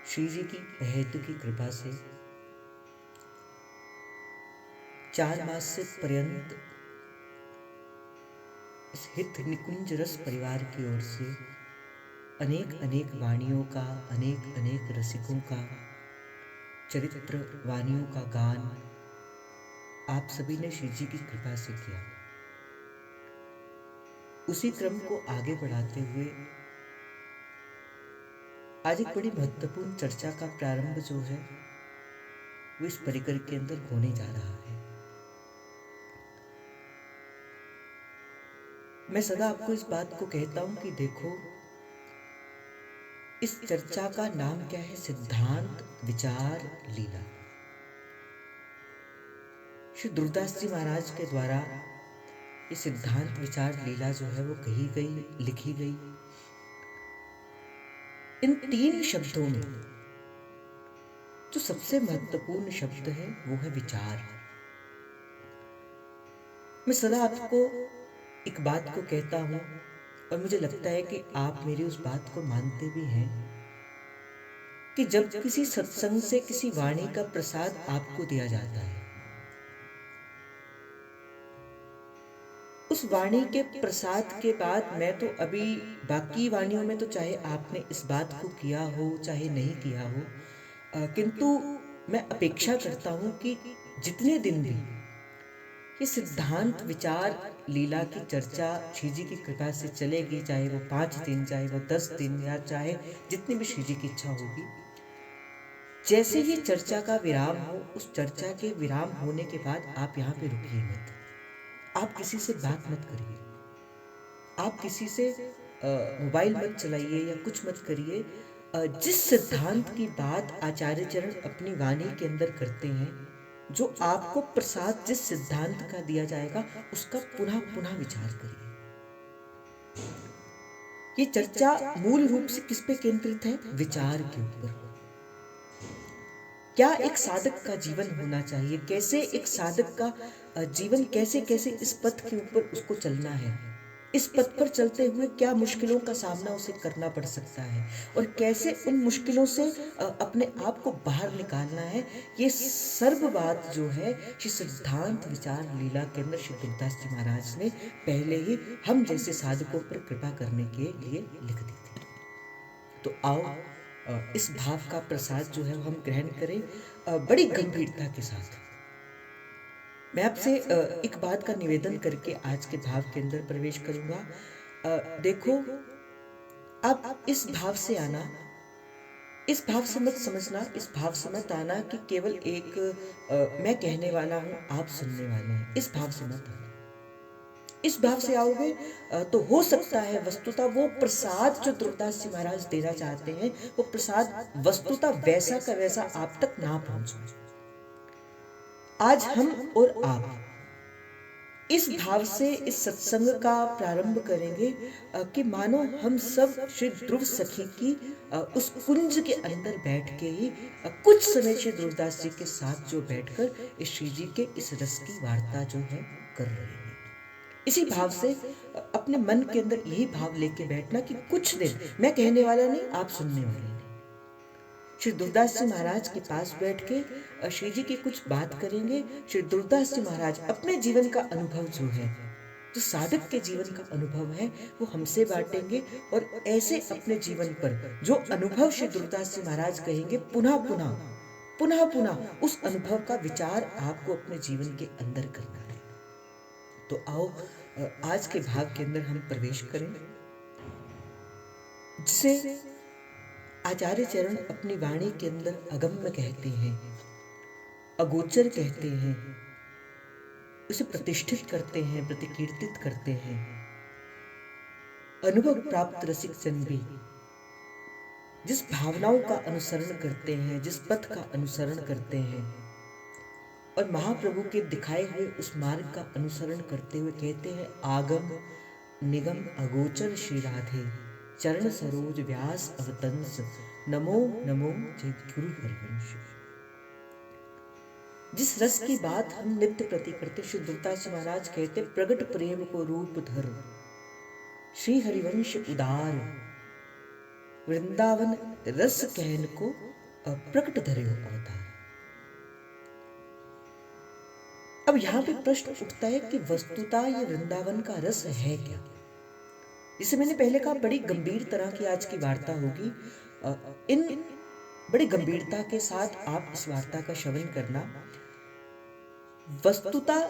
श्री जी की अहेतु की कृपा से 4 मास से पर्यंत इस हित निकुंज रस परिवार की ओर से अनेक अनेक वाणियों का, अनेक अनेक रसिकों का, चरित्र वाणियों का गान आप सभी ने श्री जी की कृपा से किया। उसी क्रम को आगे बढ़ाते हुए आज एक बड़ी महत्वपूर्ण चर्चा का प्रारंभ जो है वो इस परिकर के अंदर होने जा रहा है। मैं सदा आपको इस बात को कहता हूं कि देखो, इस चर्चा का नाम क्या है? सिद्धांत विचार लीला। श्री दुर्दास जी महाराज के द्वारा ये सिद्धांत विचार लीला जो है वो कही गई, लिखी गई। इन 3 शब्दों में जो सबसे महत्वपूर्ण शब्द है वो है विचार। मैं सदा आपको एक बात को कहता हूं और मुझे लगता है कि आप मेरी उस बात को मानते भी हैं कि जब किसी सत्संग से किसी वाणी का प्रसाद आपको दिया जाता है, उस वाणी के प्रसाद के बाद मैं तो अभी बाकी वाणियों में तो चाहे आपने इस बात को किया हो चाहे नहीं किया हो, किंतु मैं अपेक्षा करता हूं कि जितने दिन भी ये सिद्धांत विचार लीला की चर्चा श्री जी की कृपा से चलेगी, चाहे वो 5 दिन, चाहे वो 10 दिन, या चाहे जितनी भी श्री जी की इच्छा होगी, जैसे ही चर्चा का विराम हो, उस चर्चा के विराम होने के बाद आप यहाँ पे रुकिए मत। आप किसी से बात मत करिए, आप किसी से मोबाइल मत चलाइए या कुछ मत करिए। जिस सिद्धांत की बात आचार्य चरण अपनी वाणी के अंदर करते हैं, जो आपको प्रसाद जिस सिद्धांत का दिया जाएगा, उसका पुनः पुनः विचार करिए। ये चर्चा मूल रूप से किस पे केंद्रित है? विचार के ऊपर। क्या एक साधक का जीवन होना चाहिए, कैसे एक साधक का जीवन, कैसे कैसे इस पथ के ऊपर उसको चलना है, इस पथ पर चलते हुए क्या मुश्किलों का सामना उसे करना पड़ सकता है, और कैसे उन मुश्किलों से अपने आप को बाहर निकालना है। ये सर्व बात जो है श्री सिद्धांत विचार लीला के अंदर श्री दुर्दास जी महाराज ने पहले ही हम जैसे साधकों पर कृपा करने के लिए लिख दी थी। तो आओ इस भाव का प्रसाद जो है हम ग्रहण करें बड़ी गंभीरता के साथ। मैं आपसे एक बात का निवेदन करके आज के भाव के अंदर प्रवेश करूंगा। देखो, आप इस भाव से आना, इस भाव से मत समझना, इस भाव से मत आना कि केवल एक मैं कहने वाला हूं, आप सुनने वाले हैं। इस भाव से मत आना। इस भाव से आओगे तो हो सकता है वस्तुतः वो प्रसाद जो दुर्दास जी महाराज देना चाहते हैं, वो प्रसाद वस्तुतः वैसा का वैसा आप तक ना पहुंचे। आज हम और आप इस भाव से इस सत्संग का प्रारंभ करेंगे कि मानो हम सब श्री ध्रुव सखी की उस कुंज के अंदर बैठ के ही कुछ समय श्री दुर्दास जी के साथ जो बैठकर इस श्री जी के इस रस की वार्ता जो है कर रहे हैं। इसी भाव से अपने मन के अंदर यही भाव लेके बैठना कि कुछ दिन मैं कहने वाला नहीं, आप सुनने वाले नहीं। श्री दुर्दास जी महाराज के पास बैठ के श्री जी की कुछ बात करेंगे। श्री दुर्दास जी महाराज अपने जीवन का अनुभव जो है, जो साधक के जीवन का अनुभव है, वो हमसे बांटेंगे। और ऐसे अपने जीवन पर जो अनुभव श्री दुर्दास जी महाराज कहेंगे, पुनः पुनः पुनः पुनः उस अनुभव का विचार आपको अपने जीवन के अंदर करना है। तो आओ आज के भाव के अंदर हम प्रवेश करें, जिसे आचार्य चरण अपनी वाणी के अंदर अगम्य कहते हैं, अगोचर कहते हैं, उसे प्रतिष्ठित करते हैं, प्रतिकीर्तित करते हैं। अनुभव प्राप्त रसिक जन भी जिस भावनाओं का अनुसरण करते हैं, जिस पथ का अनुसरण करते हैं और महाप्रभु के दिखाए हुए उस मार्ग का अनुसरण करते हुए कहते हैं, आगम निगम अगोचर श्री राधे, चरण सरोज व्यास अवतंस, नमो नमो जय गुरु हरिवंश। जिस रस की बात हम नित्य प्रति करते, श्री दुर्दास महाराज कहते, प्रगट प्रेम को रूप धर श्री हरिवंश उदार, वृंदावन रस कहन को प्रकट धर्यो अवतार। अब यहाँ पे प्रश्न उठता है कि वस्तुतः ये वृंदावन का रस है क्या। जिसे मैंने पहले कहा, बड़ी गंभीर तरह की आज की वार्ता होगी। इन बड़ी गंभीरता के साथ आप इस वार्ता का श्रवण करना। वस्तुतः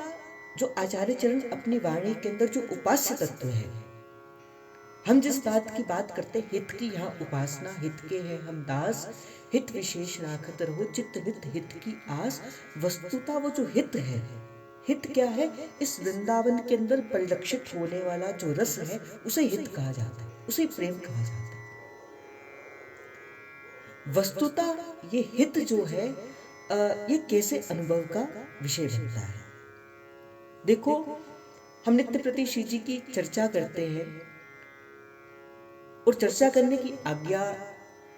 जो आचार्य चरण अपनी वाणी के अंदर जो उपास्य तत्व है, हम जिस बात की बात करते हैं, हित की यहाँ उपासना, हित के हैं हम दास, हित विशेष राखत रहो चित्त नित हित की आस। वस्तुतः वो जो हित है, हित क्या है, इस वृंदावन के अंदर परिलक्षित होने वाला जो रस है उसे हित कहा जाता है, उसे प्रेम कहा जाता है। वस्तुतः ये हित जो है ये कैसे अनुभव का विषय बनता है। देखो, हम नित्य प्रति श्री जी की चर्चा करते हैं और चर्चा करने की आज्ञा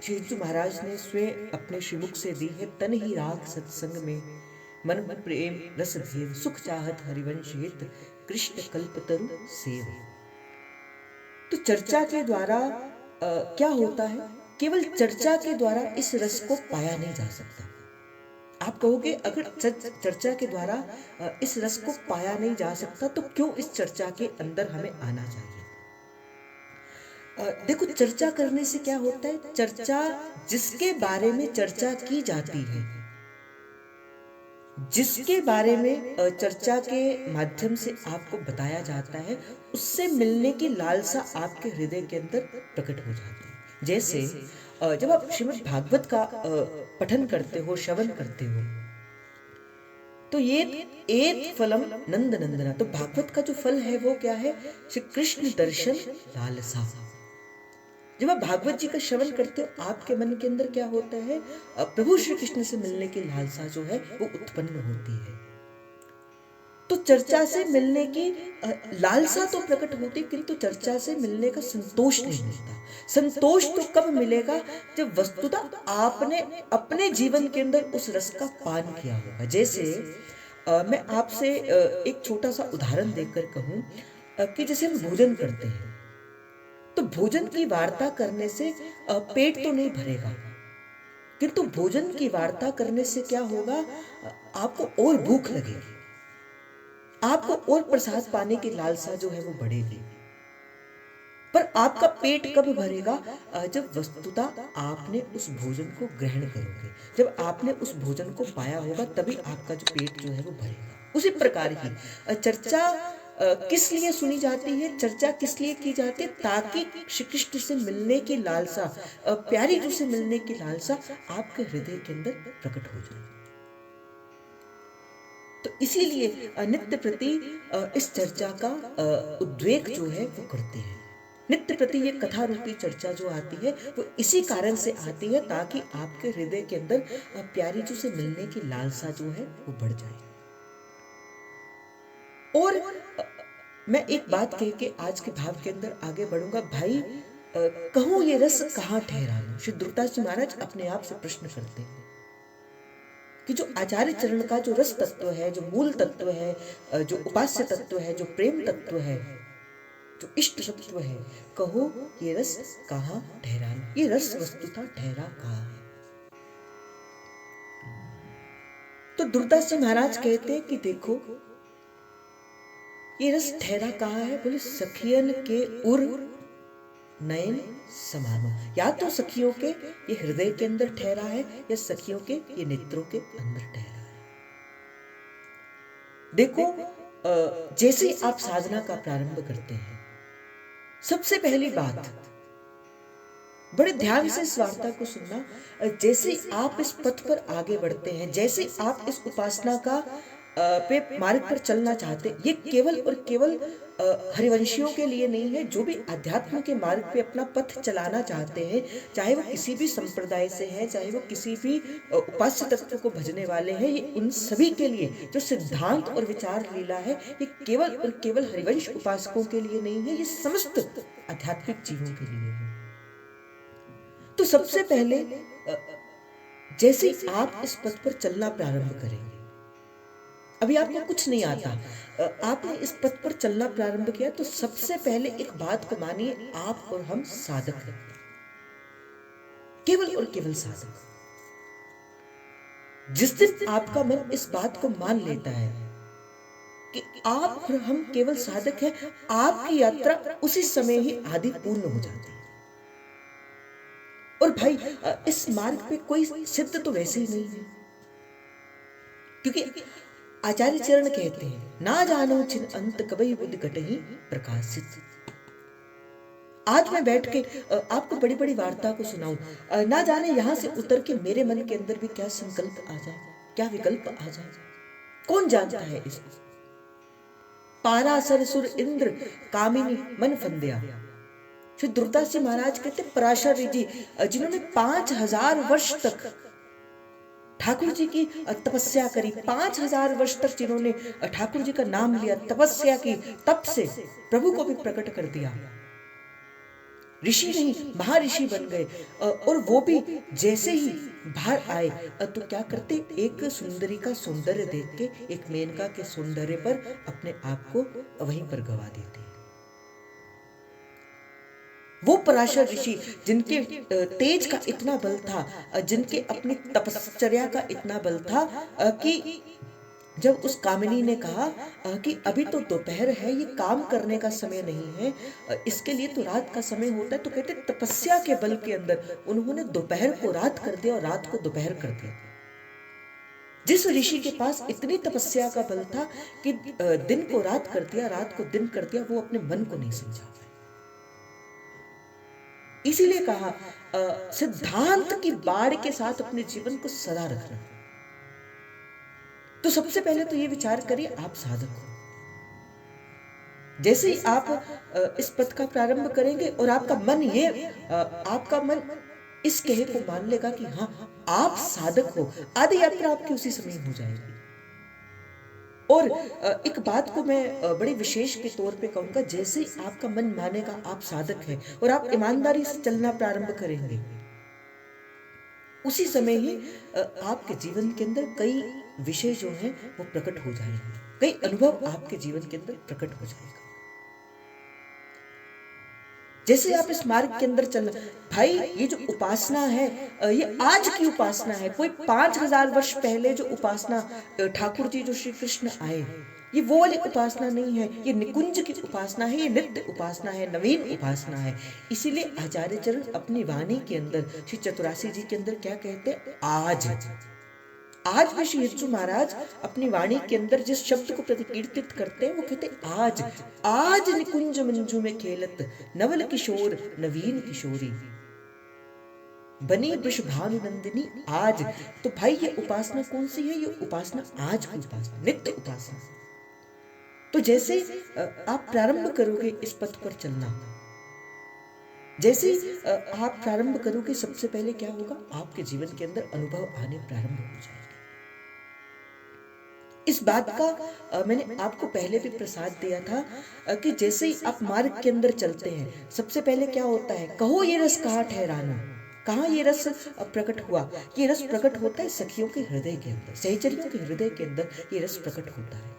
श्री जी महाराज ने स्वयं अपने श्रीमुख से दी है। तन ही राख सत्संग में मन प्रेम रस भेद सुख चाहत हरिवंश हित कृष्ण कल्पतरु सेव। तो चर्चा के द्वारा क्या होता है, केवल चर्चा के द्वारा इस रस को पाया नहीं जा सकता। आप कहोगे अगर चर्चा के द्वारा इस रस को पाया नहीं जा सकता तो क्यों इस चर्चा के अंदर हमें आना चाहिए। देखो, चर्चा करने से क्या होता है, चर्चा जिसके बारे में चर्चा की जाती है, जिसके बारे में चर्चा के माध्यम से आपको बताया जाता है, उससे मिलने की लालसा आपके हृदय के अंदर प्रकट हो जाती है। जैसे जब आप श्रीमद् भागवत का पठन करते हो, श्रवण करते हो, तो ये एक फलम नंद नंदना, तो भागवत का जो फल है वो क्या है, श्री कृष्ण दर्शन लालसा। जब आप भागवत जी का श्रवण करते हो, आपके मन के अंदर क्या होता है, प्रभु श्री कृष्ण से मिलने की लालसा जो है वो उत्पन्न होती है। तो चर्चा से मिलने की लालसा तो प्रकट होती, किंतु चर्चा से मिलने का संतोष नहीं मिलता। संतोष तो कब मिलेगा, जब वस्तुतः आपने अपने जीवन के अंदर उस रस का पान किया होगा। जैसे मैं आपसे एक छोटा सा उदाहरण देकर कहूं कि जैसे हम भोजन करते हैं, तो भोजन की वार्ता करने से पेट तो नहीं भरेगा, किंतु भोजन की वार्ता करने से क्या होगा, आपको और भूख लगेगी, आपको और प्रसाद पाने की लालसा जो है वो बढ़ेगी। पर आपका पेट कब भरेगा, जब वस्तुतः आपने उस भोजन को ग्रहण करोगे, जब आपने उस भोजन को पाया होगा, तभी आपका जो पेट जो है वो भरेगा। उसी प्रकार ही चर्चा किस लिए सुनी जाती है, चर्चा किस लिए की जाती है, ताकि श्री कृष्ण से मिलने की लालसा, प्यारी जी से मिलने की लालसा आपके हृदय के अंदर प्रकट हो जाए। तो इसीलिए नित्य प्रति इस चर्चा का उद्वेग जो है वो करते हैं। नित्य प्रति ये कथा रूपी चर्चा जो आती है वो इसी कारण से आती है, ताकि आपके हृदय के अंदर प्यारी जी से मिलने की लालसा जो है वो बढ़ जाए। और मैं एक बात कह के आज के भाव के अंदर आगे बढ़ूंगा। भाई, कहूं ये रस कहाँ ठहरा लूं, श्री दुर्दास जी महाराज अपने आप से प्रश्न करते हैं कि जो आचार्य चरण का जो रस तत्व है, जो मूल तत्व है, जो उपास्य तत्व है, जो प्रेम तत्व है, जो इष्ट तत्व है, कहो ये रस कहाँ ठहरा, ये रस वस्तुतः ठहरा कहाँ है। तो दुर्दास जी महाराज कहते हैं कि देखो ये रस ठहरा कहाँ है, बोले सखियन के उर नयन समानो। या तो सखियों के ये हृदय के अंदर ठहरा है, या सखियों के ये नेत्रों के अंदर ठहरा है। देखो, जैसे आप साधना का प्रारंभ करते हैं, सबसे पहली बात, बड़े ध्यान से इस वार्ता को सुनना, जैसे आप इस पथ पर आगे बढ़ते हैं, जैसे आप इस उपासना का पे मार्ग पर चलना चाहते, ये केवल और केवल हरिवंशियों के लिए नहीं है। जो भी अध्यात्म के मार्ग पे अपना पथ चलाना चाहते हैं, चाहे वो किसी भी संप्रदाय से है, चाहे वो किसी भी उपास्य तत्व को भजने वाले हैं, ये उन सभी के लिए जो सिद्धांत और विचार लीला है, ये केवल और केवल हरिवंश उपासकों के लिए नहीं है, ये समस्त आध्यात्मिक जीवों के लिए है। तो सबसे पहले जैसे आप इस पथ पर चलना प्रारंभ करेंगे, अभी आपको कुछ नहीं आता, आपने इस पथ पर चलना प्रारंभ किया, तो सबसे पहले एक बात को मानिए, आप और हम साधक हैं, केवल और केवल साधक। जिस दिन आपका मन इस बात को मान लेता है कि आप और हम केवल साधक हैं, आपकी यात्रा उसी समय ही आदि पूर्ण हो जाती है। और भाई इस मार्ग पे कोई सिद्ध तो वैसे ही नहीं है, क्योंकि आचार्य चरण कहते हैं ना जानो छिन अंत कबई बुद्धि घटहि प्रकाशित। आज मैं बैठ के आपको बड़ी बड़ी वार्ता को सुनाऊं, ना जाने यहां से उतर के मेरे मन के अंदर भी क्या संकल्प आ जाए, क्या विकल्प आ जाए, कौन जानता है इसको। पारासर सुर इंद्र कामिनी मन फंदया। श्री दुर्दास जी महाराज कहते पराशर जी जिन्होंने 5000 वर्ष तक ठाकुर जी की तपस्या करी, 5000 वर्ष तक जिन्होंने ठाकुर जी का नाम लिया, तपस्या की, तप से प्रभु को भी प्रकट कर दिया, ऋषि नहीं महर्षि बन गए। और वो भी जैसे ही बाहर आए तो क्या करते, एक सुंदरी का सौंदर्य देख के, एक मेनका के सौंदर्य पर अपने आप को वहीं पर गवा देते। वो पराशर ऋषि जिनके तेज का इतना बल था, जिनके अपनी तपश्चर्या का इतना बल था कि जब उस कामिनी ने कहा कि अभी तो दोपहर है, ये काम करने का समय नहीं है, इसके लिए तो रात का समय होता है, तो कहते तपस्या के बल के अंदर उन्होंने दोपहर को रात कर दिया और रात को दोपहर कर दिया। जिस ऋषि के पास इतनी तपस्या का बल था कि दिन को रात कर दिया, रात को दिन कर दिया, वो अपने मन को नहीं समझा पाए। इसीलिए कहा सिद्धांत की बाढ़ के साथ अपने जीवन को सदा रखना। तो सबसे पहले तो ये विचार करिए आप साधक हो। जैसे ही आप इस पथ का प्रारंभ करेंगे और आपका मन इस कहे को मान लेगा कि हाँ आप साधक हो, आदि यात्रा आपकी उसी समय हो जाएगी। और एक बात को मैं बड़े विशेष के तौर पे कहूंगा, जैसे ही आपका मन मानेगा आप साधक हैं और आप ईमानदारी से चलना प्रारंभ करेंगे, उसी समय ही आपके जीवन के अंदर कई विषय जो हैं वो प्रकट हो जाएंगे, कई अनुभव आपके जीवन के अंदर प्रकट हो जाएगा। जैसे आप इस मार्ग के अंदर चल, भाई ये जो उपासना है ये आज की उपासना है, कोई 5000 वर्ष पहले जो उपासना ठाकुर जी जो श्री कृष्ण आए, ये वो वाली उपासना नहीं है, ये निकुंज की उपासना है, ये नित्य उपासना है, नवीन उपासना है। इसीलिए आचार्य चरण अपनी वाणी के अंदर श्री चतुरासी जी के अंदर क्या कहते हैं, आज भी श्री हिज्जू महाराज अपनी वाणी के अंदर जिस शब्द को प्रतिकीर्तित करते हैं वो कहते आज निकुंज मंजू में खेलत नवल किशोर नवीन किशोरी बनी वृषभानु नंदिनी आज। तो भाई ये उपासना कौन सी है, ये उपासना आज की उपासना, नित्य उपासना। तो जैसे आप प्रारंभ करोगे इस पथ पर चलना, जैसे आप प्रारंभ करोगे, सबसे पहले क्या होगा, आपके जीवन के अंदर अनुभव आने प्रारंभ हो जाएंगे। इस बात का मैंने आपको पहले भी प्रसाद दिया था कि जैसे ही आप मार्ग के अंदर चलते हैं, सबसे पहले क्या होता है, कहो ये रस कहाँ ठहराना, कहाँ ये रस प्रकट हुआ। ये रस प्रकट होता है सखियों के हृदय के अंदर, सहचरियों के हृदय के अंदर ये रस प्रकट होता है।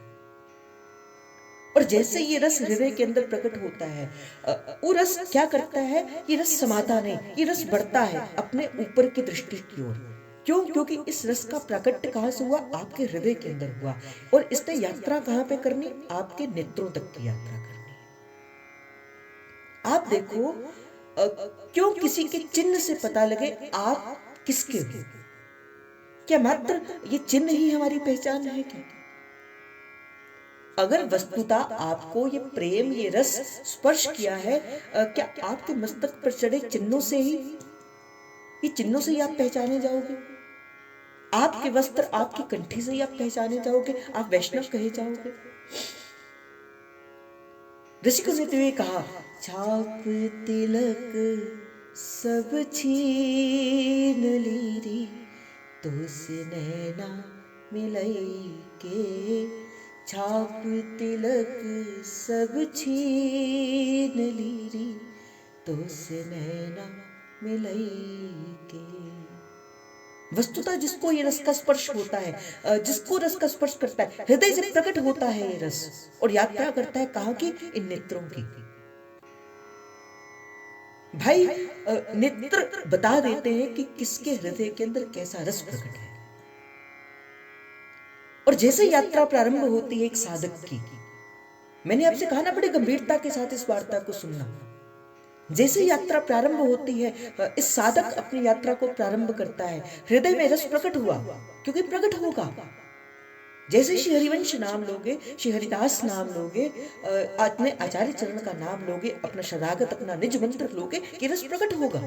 और जैसे ये रस हृदय के अंदर प्रकट होता है, वो रस क्या करता है, ये रस समाता नहीं, ये रस बढ़ता है अपने ऊपर की दृष्टि की ओर। क्यों? क्योंकि इस रस का प्रकट कहां से हुआ, आपके हृदय के अंदर हुआ। और इसने यात्रा कहां पे करनी, आपके नेत्रों तक की यात्रा करनी है। आप देखो क्यों किसी के चिन्ह से पता लगे आप किसके हो, क्या मात्र ये चिन्ह ही हमारी पहचान है क्या? अगर वस्तुतः आपको ये प्रेम, ये रस स्पर्श किया है, क्या आपके मस्तक पर चढ़े चिन्हों से ही, ये चिन्हों से ही आप पहचाने जाओगे? आपके वस्त्र, आपकी कंठी से ही आप पहचाने जाओगे, आप वैष्णव कहे जाओगे? ऋषिकों ने तो ये कहा, छाप तिलक सब छीन लीरी, तो से नैना मिलई के, छाप तिलक सब छीन लीरी, तो से नैना मिलई के। वस्तुतः जिसको ये रस का स्पर्श होता है, जिसको रस का स्पर्श करता है, हृदय से प्रकट होता है ये रस, और यात्रा करता है कहाँ की, इन नेत्रों की। भाई नेत्र बता देते हैं कि किसके हृदय के अंदर कैसा रस प्रकट है। और जैसे यात्रा प्रारंभ होती है एक साधक की, मैंने आपसे कहा ना, बड़ी गंभीरता के साथ इस वार्ता को सुनना। जैसे यात्रा प्रारंभ होती है, इस साधक अपनी यात्रा को प्रारंभ करता है, हृदय में रस प्रकट हुआ, क्योंकि प्रकट होगा। जैसे श्री हरिवंश नाम लोगे, श्री हरिदास नाम लोगे, अपने आचार्य चरण का नाम लोगे, अपना शरणागत, अपना निज मंत्र लोगे, कि रस प्रकट होगा।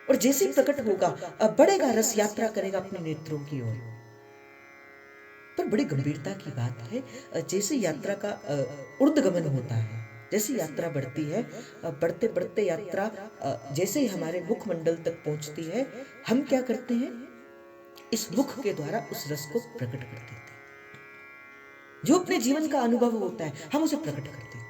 और जैसे प्रकट होगा, बढ़ेगा रस, यात्रा करेगा अपने नेत्रों की ओर। पर बड़ी गंभीरता की बात है, जैसे यात्रा का ऊर्ध्वगमन होता है, जैसे यात्रा बढ़ती है, बढ़ते बढ़ते यात्रा जैसे ही हमारे मुखमंडल तक पहुंचती है, हम क्या करते हैं, इस मुख के द्वारा उस रस को प्रकट कर देते हैं। जो अपने जीवन का अनुभव होता है, हम उसे प्रकट कर देते हैं।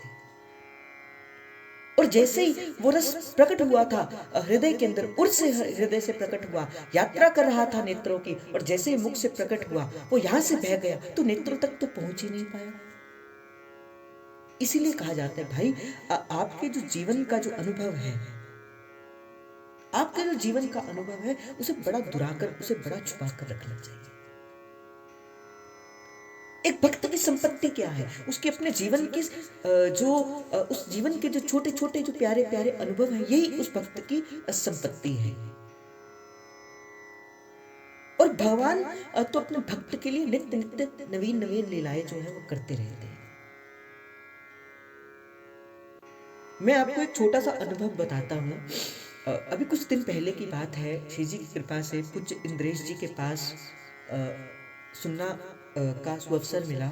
और जैसे ही वो रस प्रकट हुआ था हृदय के अंदर, उर से हृदय से प्रकट हुआ, यात्रा कर रहा था नेत्रों की, और जैसे ही मुख से प्रकट हुआ, वो यहां से बह गया, तो नेत्रों तक तो पहुंच ही नहीं पाया। इसीलिए कहा जाता है भाई, आपके जो जीवन का जो अनुभव है, आपके जो जीवन का अनुभव है, उसे बड़ा दुराकर, उसे बड़ा छुपा कर रखना चाहिए। एक भक्त की संपत्ति क्या है, उसके अपने जीवन की उस जीवन के जो छोटे छोटे जो प्यारे प्यारे अनुभव हैं, यही उस भक्त की संपत्ति है। और भगवान तो अपने भक्त के लिए नित्य नित्य नवीन नवीन लीलाएं जो है वो करते रहते हैं। मैं आपको एक छोटा सा अनुभव बताता हूँ। अभी कुछ दिन पहले की बात है, श्री जी की कृपा से पूज्य इंद्रेश जी के पास सुनना का सुअवसर मिला,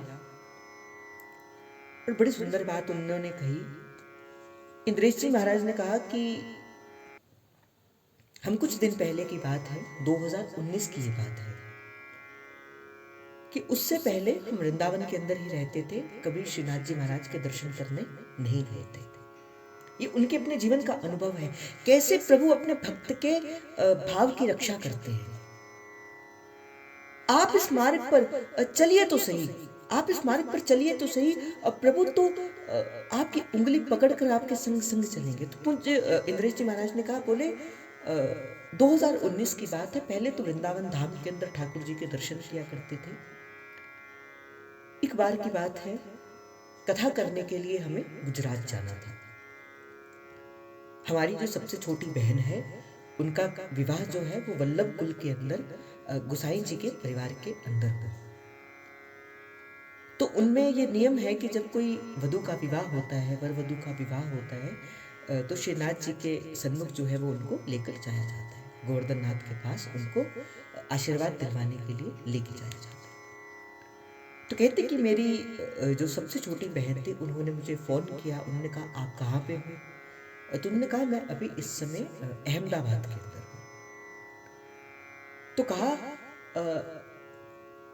और बड़ी सुंदर बात उन्होंने कही। इंद्रेश जी महाराज ने कहा कि हम कुछ दिन पहले की बात है, 2019 की ये बात है, कि उससे पहले हम वृंदावन के अंदर ही रहते थे, कभी श्रीनाथ जी महाराज के दर्शन करने नहीं गए थे। ये उनके अपने जीवन का अनुभव है, कैसे प्रभु अपने भक्त के भाव की रक्षा करते हैं। आप इस मार्ग पर चलिए तो सही, आप इस मार्ग पर चलिए तो सही, प्रभु तो आपकी उंगली पकड़कर आपके संग संग चलेंगे। तो पूज्य इंद्रेश जी महाराज ने कहा, बोले 2019 की बात है, पहले तो वृंदावन धाम के अंदर ठाकुर जी के दर्शन किया करते थे। एक बार की बात है, कथा करने के लिए हमें गुजरात जाना था। हमारी जो सबसे छोटी बहन है, उनका विवाह जो है वो वल्लभ कुल के अंदर गुसाई जी के परिवार के अंदर हो। तो उनमें ये नियम है कि जब कोई वधू का विवाह होता है, वर वधू का विवाह होता है, तो श्रीनाथ जी के सन्मुख जो है वो उनको लेकर जाया जाता है, गोवर्धन नाथ के पास उनको आशीर्वाद दिलवाने के लिए लेके जाया जाता है। तो कहते कि मेरी जो सबसे छोटी बहन थी, उन्होंने मुझे फ़ोन किया, उन्होंने कहा आप कहाँ पे हो? तो उन्होंने कहा मैं अभी इस समय अहमदाबाद के अंदर हूँ। तो कहा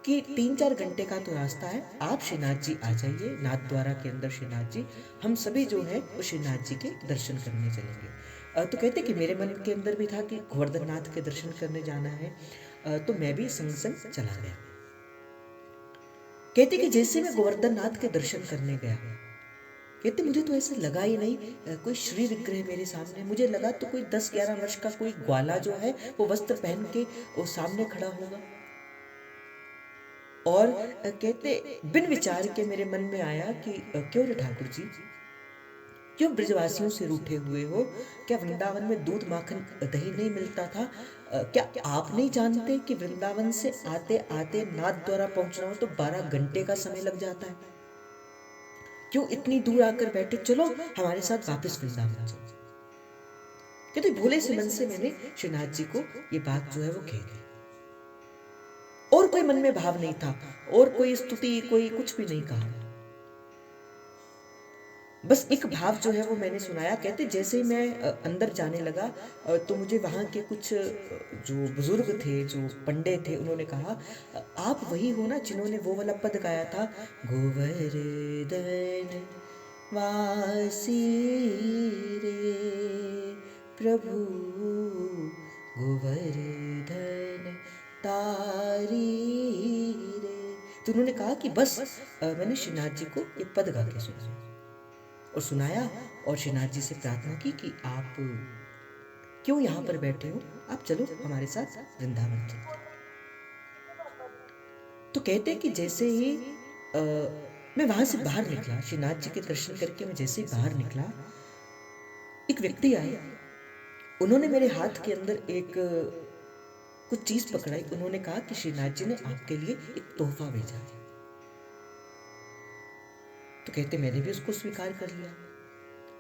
कि 3-4 घंटे का तो रास्ता है, आप श्रीनाथ जी आ जाइए, नाथ द्वारा के अंदर श्रीनाथ जी, हम सभी जो है वो श्रीनाथ जी के दर्शन करने चलेंगे। तो कहते कि मेरे मन के अंदर भी था कि गोवर्धन नाथ के दर्शन करने जाना है, तो मैं भी संग संग चला गया। कहते कि जैसे मैं गोवर्धन नाथ के दर्शन करने गया, कहते मुझे तो ऐसा लगा ही नहीं कोई श्री विग्रह मेरे सामने, मुझे लगा तो कोई 10-11 वर्ष का कोई ग्वाला जो है वो वस्त्र पहन के वो सामने खड़ा होगा। और कहते बिन विचार के मेरे मन में आया कि क्यों रे ठाकुर जी, क्यों ब्रजवासियों से रूठे हुए हो? क्या वृंदावन में दूध माखन दही नहीं मिलता था? क्या आप नहीं जानते कि वृंदावन से आते आते नाथ द्वारा पहुंचना हो तो 12 घंटे का समय लग जाता है? क्यों इतनी दूर आकर बैठे, चलो हमारे साथ वापस वृंदावन चलो। कहते भोले से मन से मैंने श्रीनाथ जी को ये बात जो है वो कह दी, और कोई मन में भाव नहीं था, और कोई स्तुति, कोई कुछ भी नहीं कहा, बस एक भाव जो है वो मैंने सुनाया। कहते जैसे ही मैं अंदर जाने लगा, तो मुझे वहाँ के कुछ जो बुजुर्ग थे, जो पंडे थे, उन्होंने कहा आप वही हो ना जिन्होंने वो वाला पद गाया था, गोवर्धन वासी रे प्रभु गोवर्धन तारी रे। तो उन्होंने कहा कि बस मैंने श्रीनाथ जी को ये पद गा के सुना और सुनाया, और श्रीनाथ जी से प्रार्थना की कि आप क्यों यहाँ पर बैठे हो, आप चलो हमारे साथ वृंदावन चलो। तो कहते हैं कि जैसे ही मैं वहां से बाहर निकला, श्रीनाथ जी के दर्शन करके मैं जैसे ही बाहर निकला, एक व्यक्ति आए, उन्होंने मेरे हाथ के अंदर एक कुछ चीज पकड़ाई। उन्होंने कहा कि श्रीनाथ जी ने आपके लिए एक तोहफा भेजा है। तो कहते मैंने भी उसको स्वीकार कर लिया।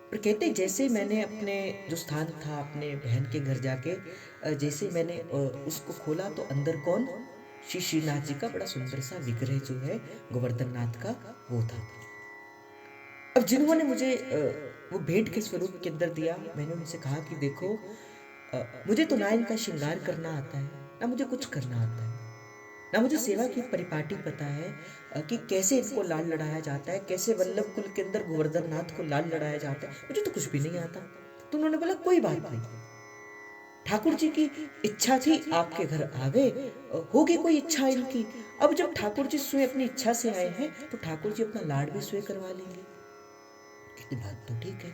और कहते जैसे मैंने अपने जो स्थान था, अपने बहन के घर जाके जैसे मैंने उसको खोला तो अंदर कौन, श्री श्रीनाथ जी का बड़ा सुंदर सा विग्रह जो है गोवर्धन नाथ का, वो था। अब जिन्होंने मुझे वो भेंट के स्वरूप के अंदर दिया, मैंने उनसे कहा कि देखो, मुझे तो ना इनका श्रृंगार करना आता है, ना मुझे कुछ करना आता है, ना मुझे सेवा की परिपाटी पता है कि कैसे इनको लाल लड़ाया जाता है, कैसे वल्लभ कुल के अंदर गोवर्धन नाथ को लाल लड़ाया जाता है, मुझे तो कुछ भी नहीं आता। तो उन्होंने बोला कोई बात नहीं, ठाकुर जी की इच्छा थी, आपके घर आ गए, होगी कोई इच्छा इनकी। अब जब ठाकुर जी स्वयं अपनी इच्छा से आए हैं तो ठाकुर जी अपना लाड भी स्वयं करवा लेंगे। कहते बात तो ठीक है।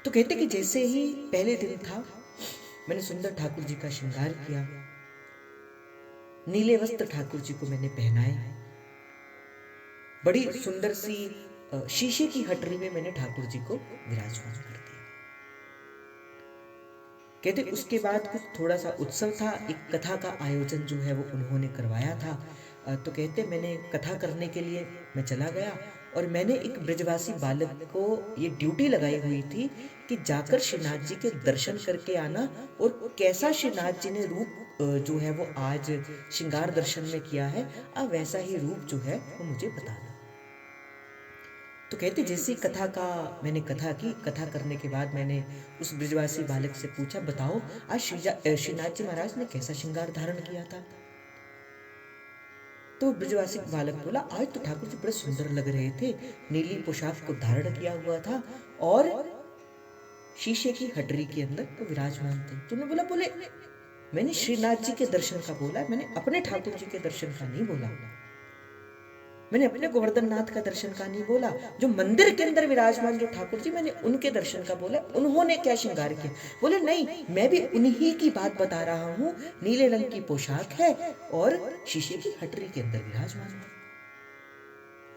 तो कहते कि जैसे ही पहले दिन था, मैंने सुंदर ठाकुर जी का श्रृंगार किया, नीले वस्त्र ठाकुर जी को मैंने पहनाए, बड़ी सुंदर सी शीशे की हटरी में मैंने ठाकुर जी को विराजमान कर दिया। कहते उसके बाद कुछ थोड़ा सा उत्सव था, एक कथा का आयोजन जो है वो उन्होंने करवाया था। तो कहते मैंने कथा करने के लिए मैं चला गया और मैंने एक ब्रजवासी बालक को ये ड्यूटी लगाई हुई थी कि जाकर श्रीनाथ जी के दर्शन करके आना, और कैसा श्रीनाथ जी ने रूप जो है वो आज श्रृंगार दर्शन में किया है, अब वैसा ही रूप जो है वो मुझे बताना। तो कहते जैसी कथा का मैंने कथा की, कथा करने के बाद मैंने उस ब्रजवासी बालक से पूछा, बताओ आज श्रीनाथ जी महाराज ने कैसा श्रृंगार धारण किया था। तो ब्रजवासी बालक बोला, आज तो ठाकुर जी बड़े सुंदर लग रहे थे, नीली पोशाक को धारण किया हुआ था और शीशे की हटरी के अंदर तो विराजमान थे। तुमने बोले मैंने श्रीनाथ जी के दर्शन का बोला, मैंने अपने ठाकुर जी के दर्शन का नहीं बोला, मैंने अपने गोवर्धन नाथ का दर्शन का नहीं बोला, जो मंदिर के अंदर विराजमान जो ठाकुर जी, मैंने उनके दर्शन का बोला, उन्होंने क्या श्रृंगार किया। बोले नहीं, मैं भी उन्हीं की बात बता रहा हूँ, नीले रंग की पोशाक है और शीशे की हटरी के अंदर विराजमान है।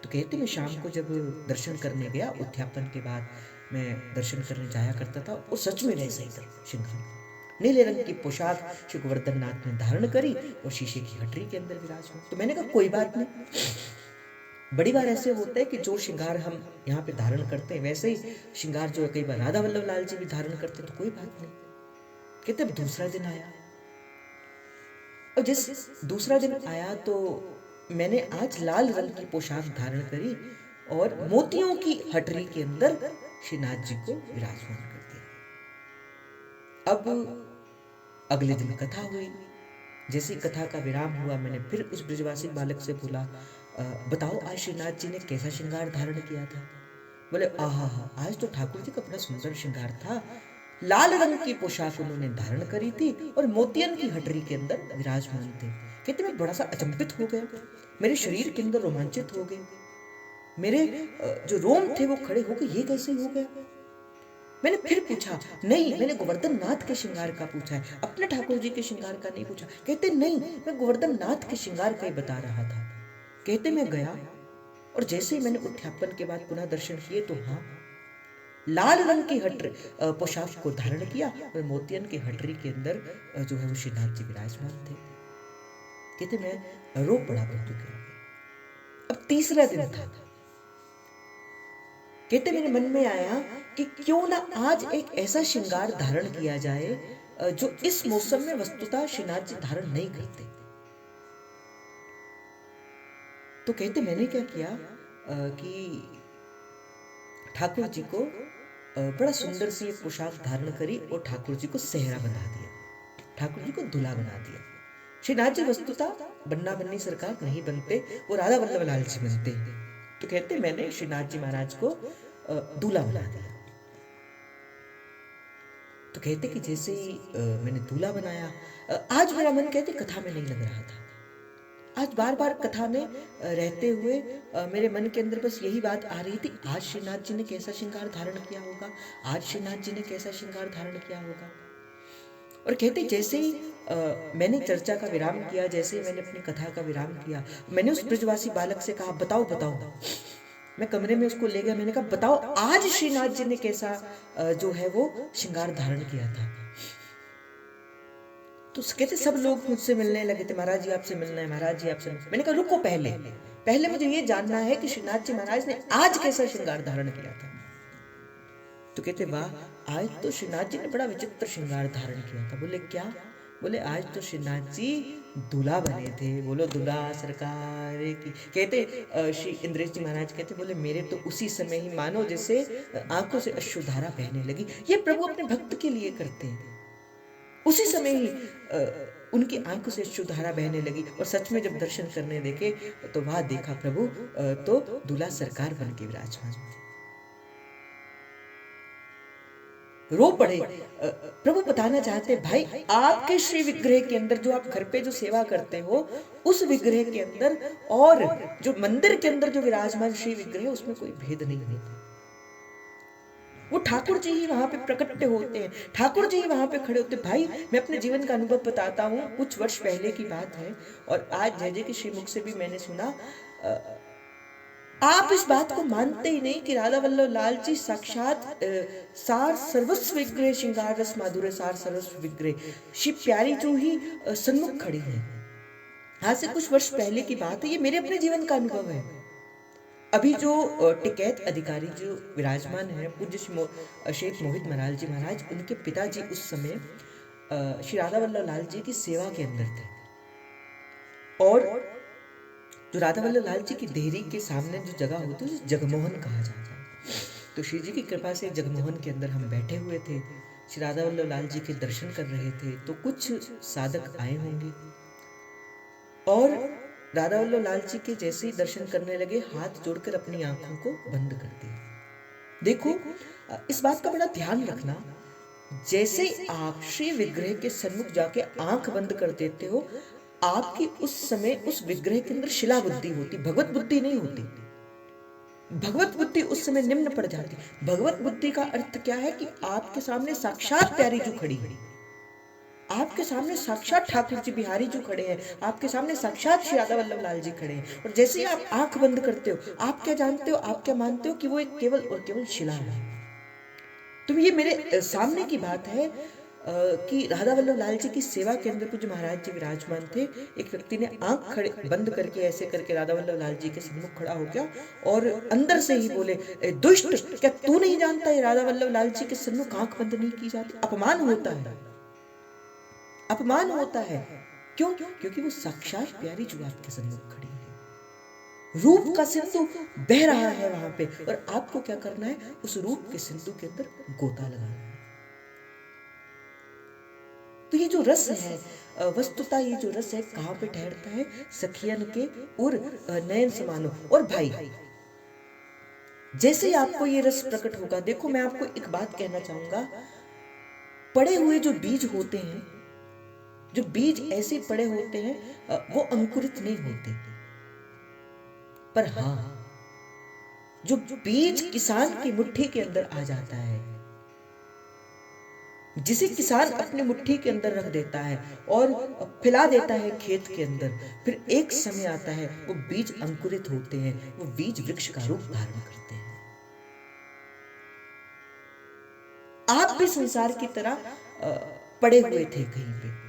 तो कहते मैं शाम को जब दर्शन करने गया, उत्थापन के बाद मैं दर्शन करने जाया करता था, और सच में वैसा ही था श्रृंगार, नीले रंग की पोशाक श्री गोवर्धन नाथ ने धारण करी और शीशे की हटरी के अंदर विराजमान। तो मैंने कहा कोई बात नहीं, बड़ी बार ऐसे होता है कि जो श्रृंगार हम यहाँ पे धारण करते हैं वैसे ही श्रृंगार जो है कई बार राधा वल्लभ लाल जी भी धारण करते हैं, तो कोई बात नहीं। कहते अब दूसरा दिन आया, और जिस दूसरा दिन आया तो मैंने आज लाल रंग की पोशाक धारण करी और मोतियों की हटरी के अंदर श्रीनाथ जी को विराजमान कर दिया। अब अगले दिन कथा हुई, जैसी कथा का विराम हुआ, मैंने फिर उस ब्रजवासी बालक से बोला, बताओ आज श्रीनाथ जी ने कैसा श्रृंगार धारण किया था। बोले आहा, आज तो ठाकुर जी का बड़ा सुंदर श्रृंगार था, लाल रंग की पोशाक उन्होंने धारण करी थी और मोतियन की हटरी के अंदर विराजमान थे। कहते मैं बड़ा सा अचंभित हो गया, मेरे शरीर के अंदर रोमांचित हो गए, मेरे जो रोम थे वो खड़े हो गए, ये कैसे हो गया। मैंने फिर पूछा, नहीं मैंने गोवर्धन नाथ के श्रृंगार का पूछा है, अपने ठाकुर जी के श्रृंगार का नहीं पूछा। कहते नहीं, मैं गोवर्धन नाथ के श्रृंगार का ही बता रहा था। कहते मैं गया और जैसे ही मैंने उत्थापन के बाद पुनः दर्शन किए तो हाँ, लाल रंग की पोशाक को धारण किया और मोतियन की हटरी के अंदर जो है वो श्रीनाथ जी विराजमान थे। कहते मैं रो पड़ा बंधु के। अब तीसरा दिन था, कहते मेरे मन में आया कि क्यों ना आज एक ऐसा श्रृंगार धारण किया जाए जो इस मौसम में वस्तुतः श्रीनाथ जी धारण नहीं करते। तो कहते मैंने क्या किया कि ठाकुर जी को बड़ा सुंदर सी एक पोशाक धारण करी और ठाकुर जी को सेहरा बना दिया, ठाकुर जी को दूल्हा बना दिया। श्रीनाथ जी वस्तुतः बन्ना बन्नी सरकार नहीं बनते, वो राधा वल्लभ लाल जी बनते। तो कहते मैंने श्रीनाथ जी महाराज को दूल्हा बना दिया। तो कहते कि जैसे ही मैंने दूल्हा बनाया, आज मेरा मन कहते कथा में नहीं लग रहा था। आज बार बार कथा में रहते हुए मेरे मन के अंदर बस यही बात आ रही थी, आज श्रीनाथ जी ने कैसा श्रृंगार धारण किया होगा, आज श्रीनाथ जी ने कैसा श्रृंगार धारण किया होगा। और कहते जैसे ही मैंने चर्चा का विराम किया, जैसे ही मैंने अपनी कथा का विराम किया, मैंने उस ब्रजवासी बालक से कहा बताओ बताओ। मैं कमरे में उसको ले गया, मैंने कहा बताओ आज श्रीनाथ जी ने कैसा जो है वो श्रृंगार धारण किया था। तो कहते सब लोग मुझसे मिलने लगे थे, महाराज जी आपसे मिलना है, महाराज जी आपसे। मैंने कहा रुको, पहले पहले मुझे ये जानना है कि श्रीनाथ जी महाराज ने आज कैसा श्रृंगार धारण किया था। तो कहते वाह, आज तो श्रीनाथ जी ने बड़ा विचित्र श्रृंगार धारण किया था। बोले क्या? बोले आज तो श्रीनाथ जी दूल्हा बने थे। बोलो दूल्हा सरकार की। कहते श्री इंद्रेश जी महाराज कहते बोले मेरे तो उसी समय ही मानो जैसे आंखों से अश्रुधारा बहने लगी। ये प्रभु अपने भक्त के लिए करते हैं। उसी समय ही उनकी आंखों से अश्रुधारा बहने लगी और सच में जब दर्शन करने देखे तो वहां देखा प्रभु तो दूल्हा सरकार बन के विराजमान, रो पड़े। प्रभु बताना चाहते भाई आपके श्री विग्रह के अंदर, जो आप घर पे जो सेवा करते हो उस विग्रह के अंदर और जो मंदिर के अंदर जो विराजमान श्री विग्रह, उसमें कोई भेद नहीं होता। वो ठाकुर जी ही वहां पे प्रकट होते हैं, ठाकुर जी ही वहां पे खड़े होते हैं। भाई मैं अपने जीवन का अनुभव बताता हूँ, कुछ वर्ष पहले की बात है और आज जय जय के श्रीमुख से भी मैंने सुना। आप इस बात को मानते ही नहीं कि राधा वल्लभ लाल जी साक्षात सार सर्वस्व विग्रह, श्रृंगार रस माधुर्य सार सर्वस्व विग्रह श्री प्यारी जो ही सन्मुख खड़ी है। आज से कुछ वर्ष पहले की बात है, ये मेरे अपने जीवन का अनुभव है। अभी जो टिकैत अधिकारी जो विराजमान है पूज्य शेख मोहित महाराज जी महाराज, उनके पिताजी उस समय श्री राधा वल्लभ लाल जी की सेवा के अंदर थे और जो राधा वल्लभ लाल जी की देहरी के सामने जो जगह होती है उसे जगमोहन कहा जाता है। तो श्री जी की कृपा से जगमोहन के अंदर हम बैठे हुए थे, श्री राधा वल्लभ लाल जी के दर्शन कर रहे थे। तो कुछ साधक आए होंगे और राधा वल्लभ लाल जी के जैसे ही दर्शन करने लगे, हाथ जोड़कर अपनी आंखों को बंद कर दिया। देखो इस बात का बड़ा ध्यान रखना, जैसे आप श्री विग्रह के सन्मुख जाके आंख बंद कर देते हो, आपकी उस समय उस विग्रह के अंदर शिला बुद्धि होती, भगवत बुद्धि नहीं होती। भगवत बुद्धि उस समय निम्न पड़ जाती। भगवत बुद्धि का अर्थ क्या है कि आपके सामने साक्षात प्यारी जो खड़ी है, आपके सामने साक्षात ठाकुर जी बिहारी जो खड़े हैं, आपके सामने साक्षात श्री राधा वल्लभ लाल जी खड़े हैं। और जैसे ही आप आंख बंद करते हो, आप क्या जानते हो, आप क्या मानते हो कि वो एक केवल और केवल शिला है। तो ये मेरे सामने की बात है कि राधा वल्लभ लाल जी की सेवा के अंदर कुछ महाराज जी विराजमान थे। एक व्यक्ति ने आंख खड़े बंद करके ऐसे करके राधा वल्लभ लाल जी के सम्मुख खड़ा हो गया और अंदर से ही बोले, दुष्ट, क्या तू नहीं जानता है राधा वल्लभ लाल जी के सम्मुख आंख बंद नहीं की जाती? अपमान होता है, अपमान होता है। क्यों? क्योंकि वो साक्षात प्यारी जो आपके सम्मुख खड़ी है, रूप का सिंधु बह रहा है वहां पे, और आपको क्या करना है, उस रूप के सिंधु के अंदर गोता लगाना है। तो ये जो रस है वस्तुतः ये जो रस है कहां पे ठहरता है? सखियन के उर नयन समानो। और भाई जैसे ही आपको ये रस प्रकट होगा, देखो मैं आपको एक बात कहना चाहूंगा, पड़े हुए जो बीज होते हैं, जो बीज ऐसे पड़े होते हैं वो अंकुरित नहीं होते। पर हाँ, जो बीज किसान की मुट्ठी के अंदर आ जाता है, जिसे किसान अपनी मुट्ठी के अंदर रख देता है और फैला देता है खेत के अंदर, फिर एक समय आता है वो बीज अंकुरित होते हैं, वो बीज वृक्ष का रूप धारण करते हैं। आप भी संसार की तरह पड़े हुए थे कहीं पे,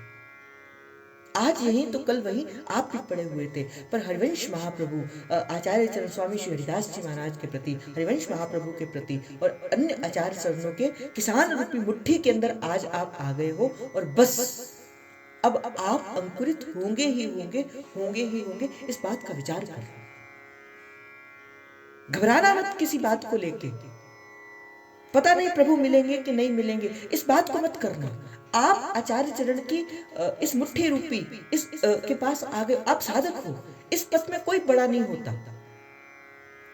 आज यही तो कल वही, आप भी पड़े हुए थे। पर हरिवंश महाप्रभु आचार्य चरण स्वामी श्री हरिदास जी महाराज के प्रति, हरिवंश महाप्रभु के प्रति और अन्य आचार्य चरणों के किसान रूपी मुट्ठी के अंदर आज आप आ गए हो, और बस अब आप अंकुरित होंगे ही होंगे, होंगे ही होंगे। इस बात का विचार कर, घबराना मत किसी बात को लेके, पता नहीं प्रभु मिलेंगे कि नहीं मिलेंगे, इस बात को मत करना। आप आचार्य चरण की इस मुट्ठी रूपी इस के पास आ गए, आप साधक हो। इस पथ में कोई बड़ा नहीं होता,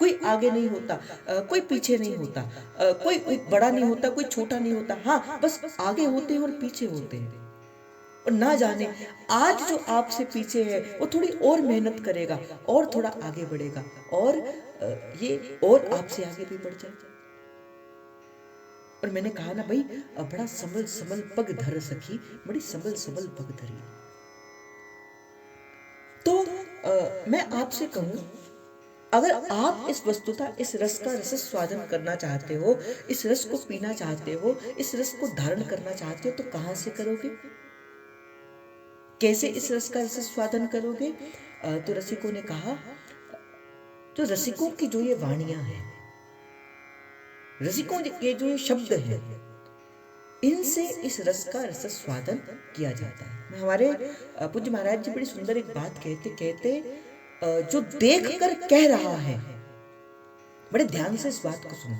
कोई आगे नहीं होता, कोई पीछे नहीं होता, कोई बड़ा नहीं होता, कोई छोटा नहीं होता। हाँ, बस आगे होते हैं और पीछे होते हैं। और ना जाने आज जो आपसे पीछे है वो थोड़ी और मेहनत करेगा और थोड़ा आगे बढ़ेगा, और ये और आपसे आगे भी बढ़ जाएगा। और मैंने कहा ना भाई, बड़ा संभल संभल पग धर सखी, बड़ी संभल संभल पग धरी। तो मैं आपसे कहूं, अगर आप इस वस्तुता इस रस का रस स्वादन करना चाहते हो, इस रस को पीना चाहते हो, इस रस को धारण करना चाहते हो, तो कहां से करोगे? कैसे इस रस का रस स्वादन करोगे? तो रसिकों ने कहा, तो रसिकों की जो ये वाणियां हैं, रसिकों के जो ये शब्द हैं, इनसे इस रस का रस स्वादन किया जाता है। हमारे पूज्य महाराज जी बड़ी सुंदर एक बात कहते जो देख कर कह रहा है, बड़े ध्यान से इस बात को सुनो,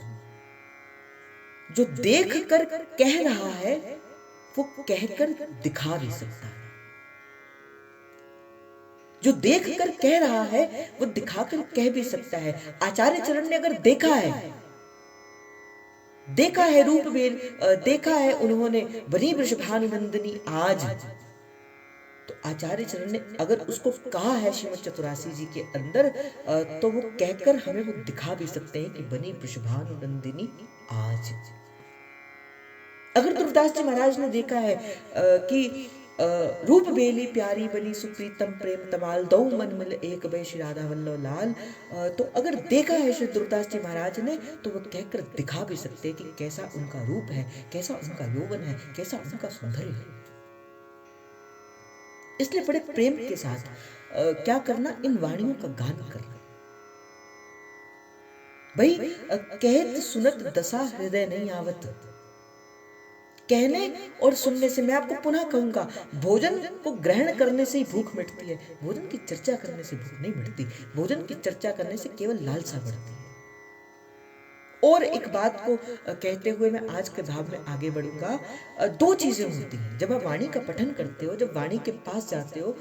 जो देख कर कह रहा है वो कहकर दिखा भी सकता है। जो देख कर कह रहा है वो दिखाकर कह भी सकता है। आचार्य चरण ने अगर देखा है रूप वेल, देखा है उन्होंने बनी वृषभानुनंदिनी आज, तो आचार्य चरण ने अगर उसको कहा है श्रीमद चतुरासी जी के अंदर, तो वो कहकर हमें वो दिखा भी सकते हैं कि बनी वृषभानुनंदिनी आज। अगर दुर्दास जी महाराज ने देखा है कि रूप बेली प्यारी बनी सुप्रीतम प्रेम तमाल दो मन मिल एक बे श्री राधा वल्लभ लाल, तो अगर देखा है श्री दुर्दास जी महाराज ने, तो वो कहकर दिखा भी सकते हैं कि कैसा उनका रूप है, कैसा उनका यौवन है, कैसा उनका सौंदर्य है। इसलिए बड़े प्रेम के साथ क्या करना, इन वाणियों का गान करना। भाई कहत सुनत दशा हृदय नहीं आवत, कहने और सुनने से, मैं आपको पुनः कहूंगा, भोजन को ग्रहण करने से ही भूख मिटती है, भोजन की चर्चा करने से भूख नहीं मिटती। भोजन की चर्चा करने से केवल लालसा बढ़ती है। और एक बात को कहते हुए मैं आज के भाव में आगे बढ़ूंगा। दो चीजें होती हैं जब आप वाणी का पठन करते हो, जब वाणी के पास जाते हो।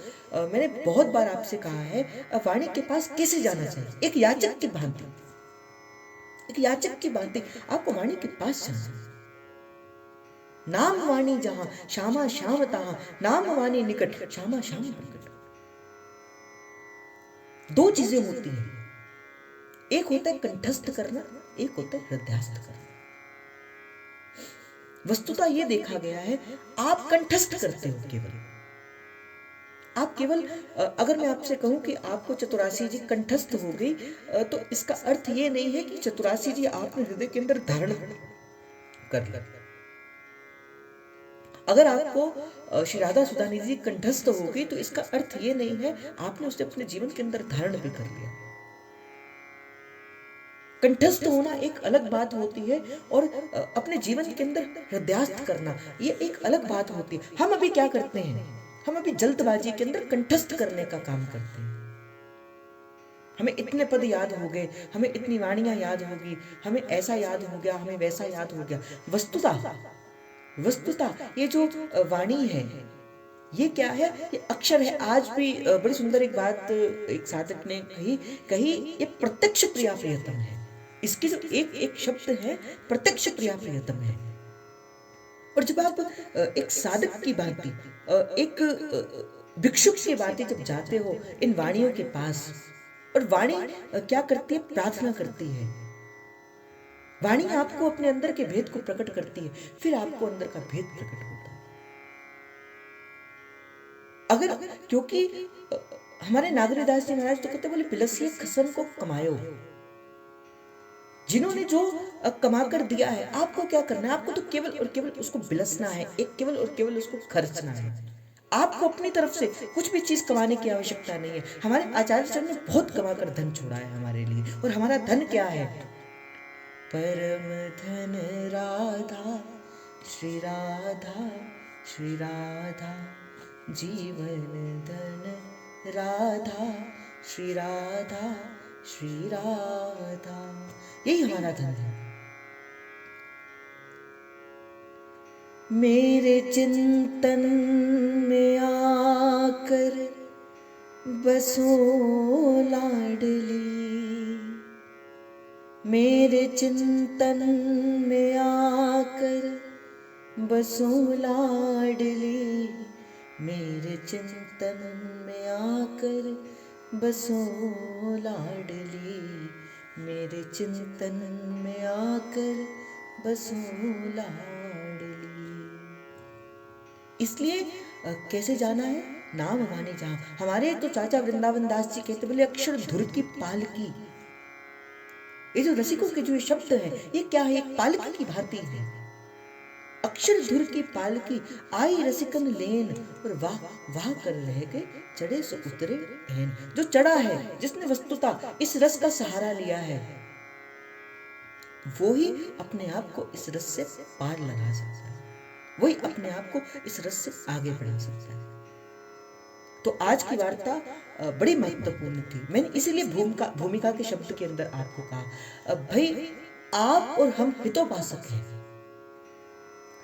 मैंने बहुत बार आपसे कहा है, वाणी के पास कैसे जाना चाहिए। एक याचक की भांति, एक याचक की भांति आपको वाणी के पास जाना। नाम वाणी जहां श्यामा श्याम तहां, नाम वाणी निकट श्यामा श्याम प्रकट। दो चीजें होती हैं, एक होता है कंठस्थ करना, एक होता है हृदयस्थ करना। वस्तुतः ये देखा गया है, आप कंठस्थ करते हो केवल, आप केवल, अगर मैं आपसे कहूं कि आपको चतुरासी जी कंठस्थ हो गई, तो इसका अर्थ ये नहीं है कि चतुरासी जी आपने हृदय के अंदर धारण कर लिया। अगर आपको श्री राधा सुधानी जी कंठस्थ हो गई, तो इसका अर्थ ये नहीं है आपने उसे अपने जीवन के अंदर धारण भी कर लिया। कंठस्थ होना एक अलग बात होती है, और अपने जीवन के अंदर हृदयस्थ करना ये एक अलग बात होती है। हम अभी क्या करते हैं, हम अभी जल्दबाजी के अंदर कंठस्थ करने का काम करते हैं। हमें इतने पद याद हो गए, हमें इतनी वाणियां याद होगी, हमें ऐसा याद हो गया, हमें वैसा याद हो गया। वस्तुतः ये जो वाणी है, ये क्या है, ये अक्षर है। आज भी बड़ी सुंदर एक बात एक साधक ने कही, ये प्रत्यक्ष प्रिया प्रियतम है। इसके जो एक एक शब्द है, प्रत्यक्ष प्रिया प्रियतम है। और जब आप एक साधक की भांति, एक भिक्षुक की भांति जब जाते हो इन वाणियों के पास, और वाणी क्या करती है, प्रार्थना करती है। वाणी आपको अपने अंदर के भेद को प्रकट करती है, फिर आपको अंदर का भेद प्रकट होता है। अगर, क्योंकि हमारे नागरीदास जी महाराज तो कहते बोले, पिलसिए खसम को कमायो। जिन्होंने जो कमा कर दिया है, आपको क्या करना है, आपको तो केवल और केवल उसको बिलसना है, एक केवल और केवल उसको खर्चना है। आपको अपनी तरफ से कुछ भी चीज कमाने की आवश्यकता नहीं है। हमारे आचार्य चरण ने बहुत कमाकर धन छोड़ा है हमारे लिए, और हमारा धन क्या है, परम धन राधा श्री राधा श्री राधा, जीवन धन राधा श्री राधा श्री राधा, यही हमारा धन है। मेरे चिंतन में आकर बसो लाडली, मेरे चिंतन में आकर बसो लाडली, मेरे चिंतन में आकर बसो लाडली, मेरे चिंतन में आकर बसों लाडली। इसलिए कैसे जाना है? नाम माने जहां। हमारे तो चाचा वृंदावन दास जी कहते, बोले अक्षर धुर की पालकी। ये जो रसिकों के जो ये शब्द है, ये क्या है? एक पालकी की भांति है। अक्षर धुर की पालकी आई रसिकन लेन, और वाह वाह कर रह गए चढ़े सो उतरे ऐन। जो चढ़ा है, जिसने वस्तुतः इस रस का सहारा लिया है, वो ही अपने आप को इस रस से पार लगा सकता है, वही अपने आप को इस रस से आगे बढ़ा सकता है। तो आज की वार्ता बड़ी महत्वपूर्ण थी। मैंने इसीलिए भूमिका के शब्द के अंदर आपको कहा, भाई आप और हम हितोपासक हैं।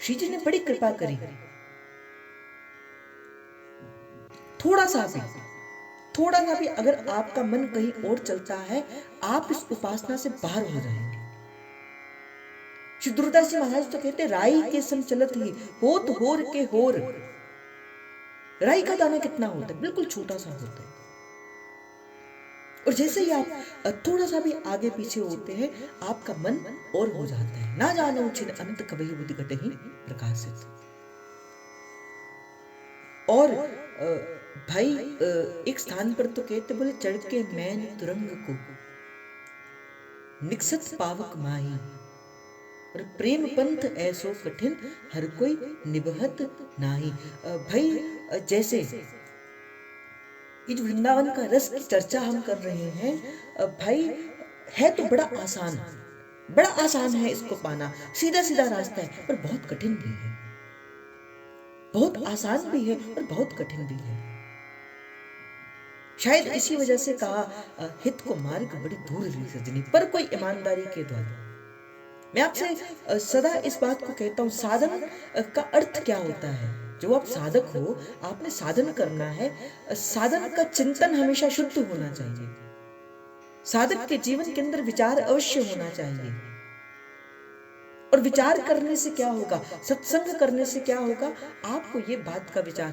श्री जी ने बड़ी कृपा करी। थोड़ा सा भी अगर आपका मन कहीं और चलता है, आप इस उपासना से बाहर हो जाएंगे। श्री दुर्दास जी महाराज तो कहते, राई के सम चलत ही होत होर के होर। राई का दाना कितना होता है? बिल्कुल छोटा सा होता है। और जैसे ही आप थोड़ा सा भी आगे पीछे होते हैं, आपका मन और हो जाता है। ना जानो छिन अंत कबहि बुद्धि घटहि प्रकाशित। और भाई एक स्थान पर तो कहते, बोले चढ़ के मैन तुरंग को निकसत पावक माही, और प्रेम पंथ ऐसो कठिन हर कोई निबहत नाही। भाई जैसे ये जो वृंदावन का रस की चर्चा हम कर रहे हैं, भाई है तो बड़ा आसान है इसको पाना। सीधा सीधा रास्ता है, पर बहुत कठिन भी है। बहुत आसान भी है और बहुत कठिन भी है। शायद इसी वजह से कहा, हित को मार्ग बड़ी दूर सजनी, पर कोई ईमानदारी के द्वारा। मैं आपसे सदा इस बात को कहता हूं, साधन का अर्थ क्या होता है? जो आप साधक हो, आपने साधन करना है। साधन का चिंतन हमेशा शुद्ध होना चाहिए। साधक के जीवन के अंदर विचार अवश्य होना चाहिए। और विचार करने से क्या होगा? सत्संग करने से क्या होगा? आपको ये बात का विचार,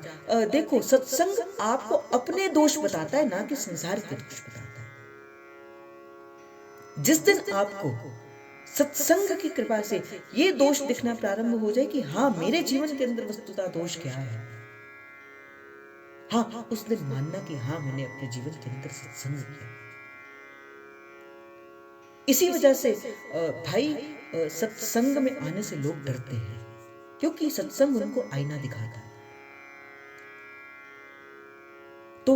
देखो सत्संग आपको अपने दोष बताता है, ना कि संसार के दोष बताता है। जिस दिन आपको सत्संग की कृपा से ये दोष दिखना प्रारंभ हो जाए कि हाँ, मेरे जीवन के अंदर वस्तुतः दोष क्या है, हाँ, उस दिन मानना कि हाँ, मैंने अपने जीवन के अंदर सत्संग किया। इसी वजह से भाई सत्संग में आने से लोग डरते हैं, क्योंकि सत्संग उनको आईना दिखाता है। तो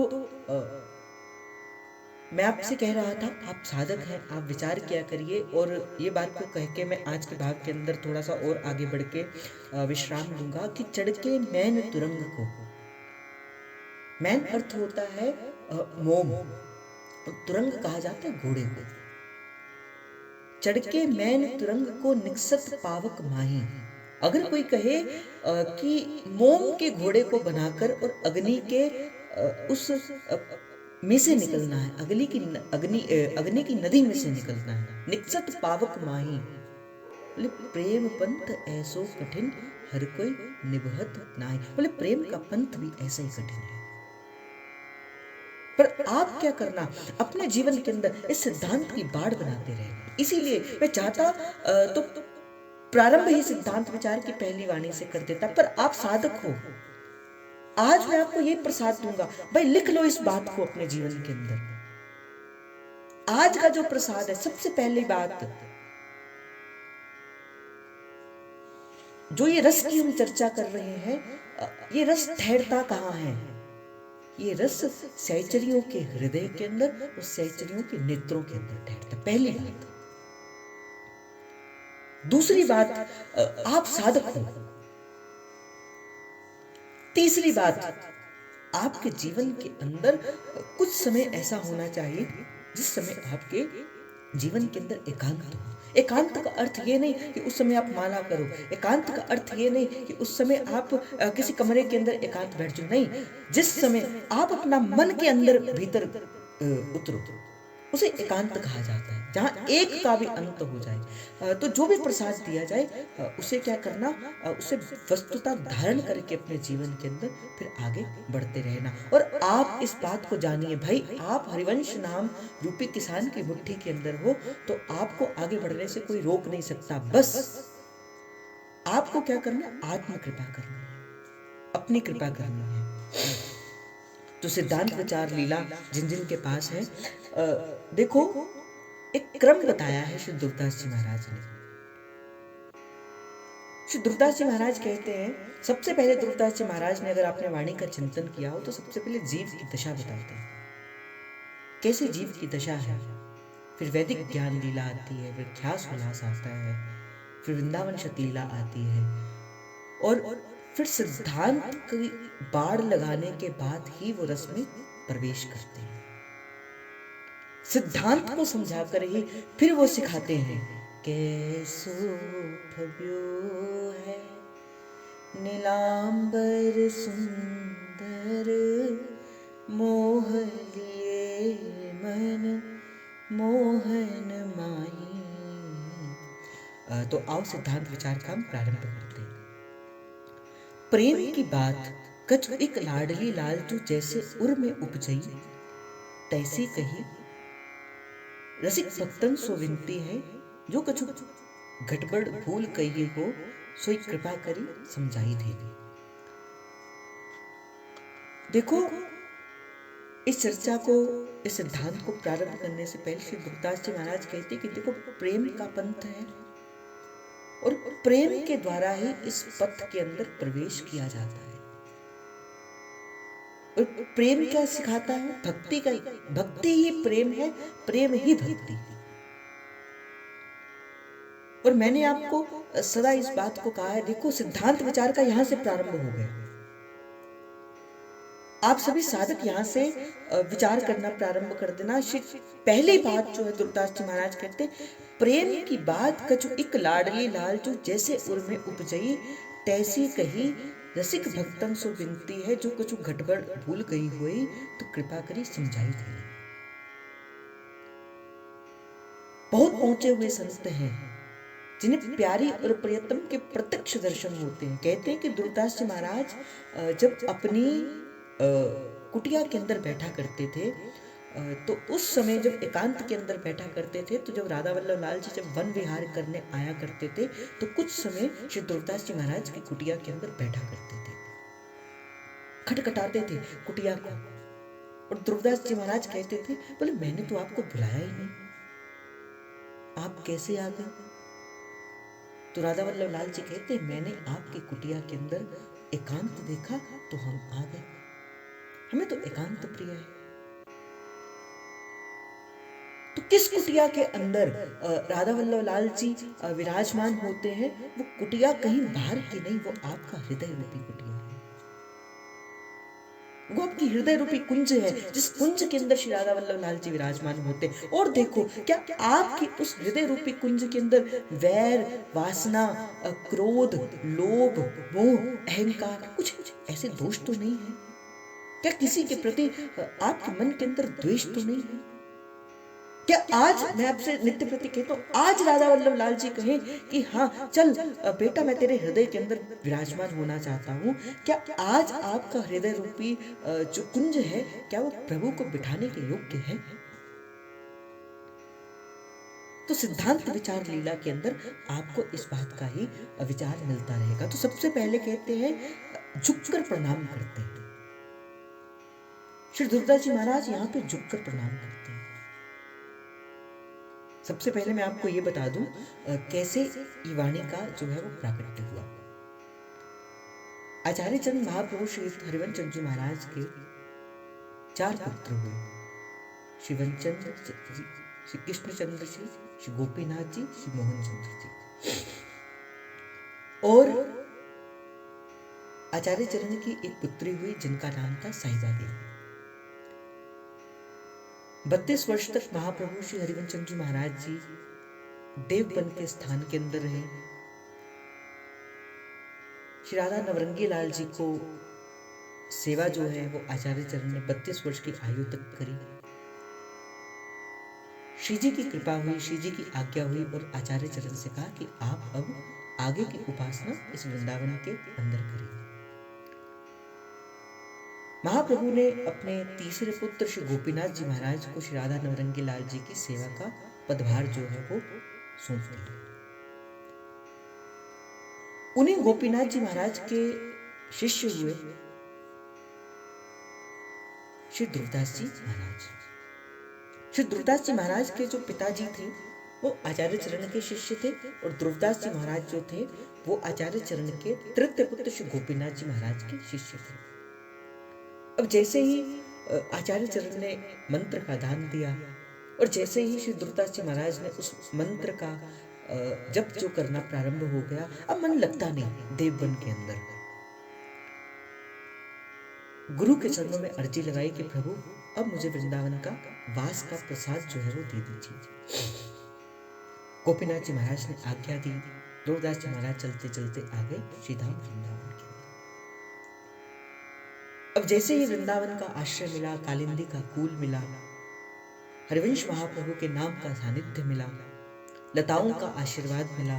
मैं आपसे कह रहा था, आप साधक हैं, आप विचार किया करिए। और ये बात को कह के मैं आज के भाग के अंदर थोड़ा सा और आगे बढ़ के विश्राम दूंगा कि चढ़ के मैन तुरंग को। मैन अर्थ होता है मोम, तुरंग कहा जाता है घोड़े को। चढ़ के मैन तुरंग को निकसत पावक माही। अगर कोई कहे कि मोम के घोड़े को बनाकर और अग्नि के उस में से निकलना है, अग्नि की नदी में से निकलना है, निकसत पावक माही, बोले प्रेम पंथ ऐसो कठिन हर कोई निबहत नाही। बोले प्रेम का पंथ भी ऐसा ही कठिन है। पर आप क्या करना, अपने जीवन के अंदर इस सिद्धांत की बाढ़ बनाते रहे। इसीलिए मैं चाहता तो प्रारंभ ही सिद्धांत विचार की पहली वाणी से कर देता, पर आप साधक हो। आज मैं आपको ये प्रसाद दूंगा, भाई लिख लो इस बात को अपने जीवन के अंदर। आज का जो प्रसाद है, सबसे पहली बात, जो ये रस की हम चर्चा कर रहे हैं, ये रस ठहरता कहाँ है? ये रस सहचरियों के हृदय के अंदर और सहचरियों के नेत्रों के अंदर ठहरता। पहली बात। दूसरी बात, आप साधक हो। तीसरी बात, आपके जीवन के अंदर कुछ समय ऐसा होना चाहिए जिस समय आपके जीवन के अंदर एकांत हो। एकांत का अर्थ ये नहीं कि उस समय आप माला करो। एकांत का अर्थ ये नहीं कि उस समय आप किसी कमरे के अंदर एकांत बैठ जाओ। नहीं, जिस समय आप अपना मन के अंदर भीतर उतरो, उसे एकांत कहा जाता है, जहाँ एक का भी अंत हो जाए। तो जो भी प्रसाद दिया जाए, उसे क्या करना, उसे वस्तुतः धारण करके अपने जीवन के अंदर फिर आगे बढ़ते रहना। और आप इस बात को जानिए, भाई आप हरिवंश नाम रूपी किसान की मुट्ठी के अंदर हो, तो आपको आगे बढ़ने से कोई रोक नहीं सकता। बस आपको क्या करना है? आत्म कृपा करनी है, अपनी कृपा करनी है। तो सिद्धांत विचार लीला जिन जिन के पास है, देखो एक क्रम बताया है श्री दुर्दास जी महाराज ने। श्री दुर्दास जी महाराज कहते हैं, सबसे पहले दुर्दास जी महाराज ने, अगर आपने वाणी का चिंतन किया हो, तो सबसे पहले जीव की दशा बताते हैं, कैसे जीव की दशा है। फिर वैदिक ज्ञान लीला आती है, फिर ख्यास उल्लास आता है, फिर वृंदावन शतलीला आती है, और फिर सिद्धांत की बाड़ लगाने के बाद ही वो रस में प्रवेश करते हैं। सिद्धांत को समझाकर ही फिर वो सिखाते हैं, कैसो भव्यो है नीलांबर सुंदर, मोह लिए मन मोहन माही। तो आओ सिद्धांत विचार का हम प्रारंभ करते हैं। प्रेम की बात कछु एक लाडली लालचू, जैसे उर में उपजई तैसी कही, रसिक भक्तन सो विनती है, जो कछु घटबड़ भूल कही हो, सोई कृपा करी समझाई देवी। देखो इस चर्चा को, इस सिद्धांत को प्रारंभ करने से पहले श्री दुर्दास जी महाराज कहते कि देखो प्रेम का पंथ है, और प्रेम के द्वारा ही इस पथ के अंदर प्रवेश किया जाता है। और प्रेम क्या सिखाता है? भक्ति का, भक्ति ही प्रेम है, प्रेम ही भक्ति है। और मैंने आपको सदा इस बात को कहा है, देखो सिद्धांत विचार का यहां से प्रारंभ हो गया। आप सभी साधक यहाँ से विचार करना प्रारंभ कर देना। पहली बात जो है दुर्दास जी महाराज कहते, प्रेम की बात कछु इक लाडली लालचू, जैसे उर में उपजई तैसी कही, रसिक भक्तन सो विनती है, जो कछु घटबड़ भूल गई हुई, तो कृपा करी समझाई थी। बहुत पहुंचे हुए संत हैं जिन्हें प्यारी और प्रियतम के प्रत्यक्ष दर्शन होते हैं। कहते हैं कि दुर्दास जी महाराज जब अपनी कुटिया के अंदर बैठा करते थे, तो उस समय जब एकांत के अंदर बैठा करते थे, तो जब राधा वल्लभ लाल जी जब वन विहार करने आया करते थे, तो कुछ समय श्री दुर्दास जी महाराज की कुटिया के अंदर बैठा करते थे, खटखटाते थे कुटिया को। और दुर्दास जी महाराज कहते थे, बोले मैंने तो आपको बुलाया ही नहीं, आप कैसे आ गए? तो राधा वल्लभ लाल जी कहते, मैंने आपकी कुटिया के अंदर एकांत देखा तो हम आ गए, हमें तो एकांत प्रिय है। तो किस कुटिया के अंदर राधा वल्लभ लाल जी विराजमान होते हैं? वो कुटिया कहीं बाहर की नहीं, वो आपका हृदय रूपी कुटिया है, वो आपकी हृदय रूपी कुंज है, जिस कुंज के अंदर श्री राधा वल्लभ लाल जी विराजमान होते हैं। और देखो क्या आपकी उस हृदय रूपी कुंज के अंदर वैर, वासना, क्रोध, लोभ, मोह, अहंकार, कुछ ऐसे दोष तो नहीं है? क्या किसी के प्रति आपके मन के अंदर द्वेष तो नहीं है? क्या आज मैं आपसे नित्य प्रति कहता हूँ, आज राधा वल्लभ लाल जी कहें कि हाँ चल बेटा मैं तेरे हृदय के अंदर विराजमान होना चाहता हूँ, क्या आज आपका हृदय रूपी जो कुंज है, क्या वो प्रभु को बिठाने के योग्य है? तो सिद्धांत विचार लीला के अंदर आपको इस बात का ही विचार मिलता रहेगा। तो सबसे पहले कहते हैं झुककर प्रणाम करते हैं। श्री दुर्दास जी महाराज यहाँ पे झुककर प्रणाम करते हैं। सबसे पहले मैं आपको ये बता दूं कैसे ये वाणी का जो है वो प्राकट्य हुआ। आचार्य चंद महाप्रभु श्री हरिवंश चंद्र जी महाराज के 4 पुत्र हुए, श्री वंचंद्र, श्री कृष्णचंद्र जी, श्री गोपीनाथ जी, श्री मोहन चंद्र जी। और आचार्य चरण की एक पुत्री हुई जिनका नाम था साहिबा देवी। 32 वर्ष तक महाप्रभु श्री हरिवंश चंद्र जी महाराज जी देवपन के स्थान के अंदर रहे। श्री राधा नवरंगी लाल जी को सेवा जो है वो आचार्य चरण ने 32 वर्ष की आयु तक करी। श्री जी की कृपा हुई, श्री जी की आज्ञा हुई और आचार्य चरण से कहा कि आप अब आगे की उपासना इस वृंदावन के अंदर करिए। महाप्रभु ने अपने तीसरे पुत्र श्री गोपीनाथ जी महाराज को श्री राधा नवरंगी लाल जी की सेवा का पदभार जो है वो सौंप दिया। उन्हीं गोपीनाथ जी महाराज के शिष्य हुए श्री ध्रुवदास जी महाराज। श्री ध्रुवदास जी महाराज के जो पिताजी थे वो आचार्य चरण के शिष्य थे, और ध्रुवदास जी महाराज जो थे वो आचार्य चरण के तृतीय पुत्र श्री गोपीनाथ जी महाराज के शिष्य थे। अब जैसे ही आचार्य चरण ने मंत्र का दान दिया, और जैसे ही श्री ध्रुवदास जी महाराज ने उस मंत्र का जप जो करना प्रारंभ हो गया, अब मन लगता नहीं देवबन के अंदर। गुरु के चरणों में अर्जी लगाई कि प्रभु अब मुझे वृंदावन का वास का प्रसाद जो है वो दे दीजिए। गोपीनाथ जी महाराज ने आज्ञा दी। ध्रुवदास जी महाराज चलते चलते आ गए सीधा वृंदावन के अंदर। अब जैसे ही वृंदावन का आश्रय मिला, कालिंदी का कूल मिला, हरिवंश महाप्रभु के नाम का सानिध्य मिला, लताओं का आशीर्वाद मिला,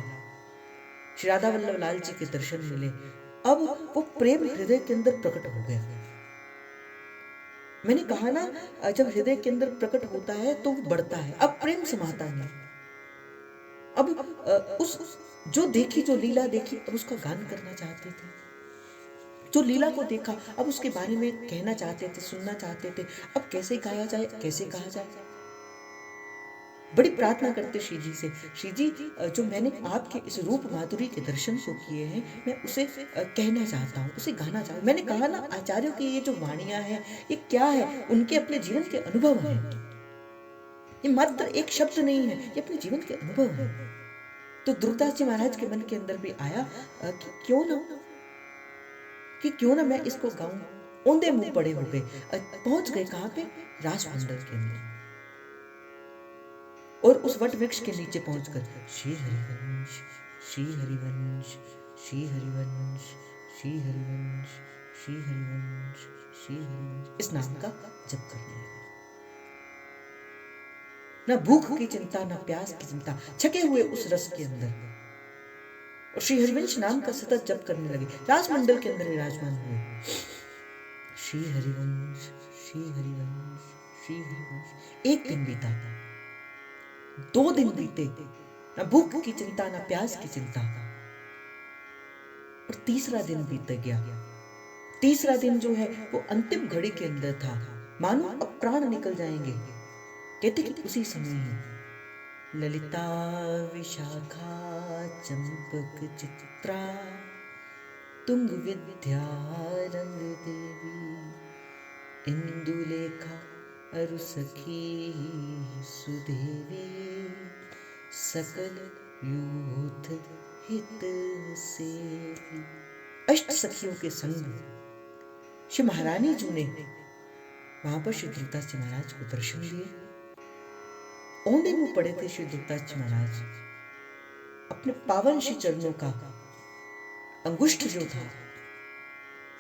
श्री राधा वल्लभ लाल जी के दर्शन मिले, अब वो प्रेम हृदय के अंदर प्रकट हो गया। मैंने कहा ना, जब हृदय के अंदर प्रकट होता है तो वो बढ़ता है। अब प्रेम समाता है। अब उस जो देखी, जो लीला देखी, अब उसका गान करना चाहते थे। जो लीला को देखा अब उसके बारे में कहना चाहते थे, सुनना चाहते थे। अब कैसे गाया जाए, कैसे कहा जाए। बड़ी प्रार्थना करते श्री जी से, श्री जी जो मैंने आपके इस रूप माधुरी के दर्शन को किए हैं, मैं उसे कहना चाहता हूँ, उसे गाना चाहता हूँ। मैंने कहा ना, आचार्यों की ये जो वाणियां हैं ये क्या है, उनके अपने जीवन के अनुभव हैं। ये मात्र एक शब्द नहीं है, ये अपने जीवन के अनुभव हैं। तो ध्रुवदास जी महाराज के मन के अंदर भी आया कि क्यों ना मैं इसको गाऊं। औंधे मुंह पड़े हो गए, पहुंच गए कहां पे, रासमंडल के अंदर। और उस वट वृक्ष के नीचे पहुंचकर श्री हरिवंश, श्री हरिवंश, श्री हरिवंश, श्री हरिवंश, श्री हरिवंश, श्री हरिवंश, इस नाम का जप करने लगे। ना भूख की चिंता, ना प्यास की चिंता, छके हुए उस रस के अंदर, और श्री हरिवंश नाम का सतत जप करने लगे। रासमंडल के अंदर विराजमान हुए। श्री हरिवंश, श्री हरिवंश, श्री हरिवंश। एक दिन बीता, 2 दिन बीते, ना भूख की चिंता, ना प्यास की चिंता, और तीसरा दिन बीत गया। तीसरा दिन जो है वो अंतिम घड़ी के अंदर था, मानो अब प्राण निकल जाएंगे। कहते कि उसी समय ही ललिता विशाखा चंपक चित्रा तुंग विद्या रंग देवी इंदुलेखा अरु सखी सुदेवी सकल यूथ हित सेवी। अष्ट सखियों के संग श्री महारानी जी ने वहां पर श्री ध्रुवदास जी महाराज को दर्शन दिए। औंधे मुंह पड़े थे श्री ध्रुवदास जी महाराज। अपने पावन श्री चरणों का अंगुष्ठ जो था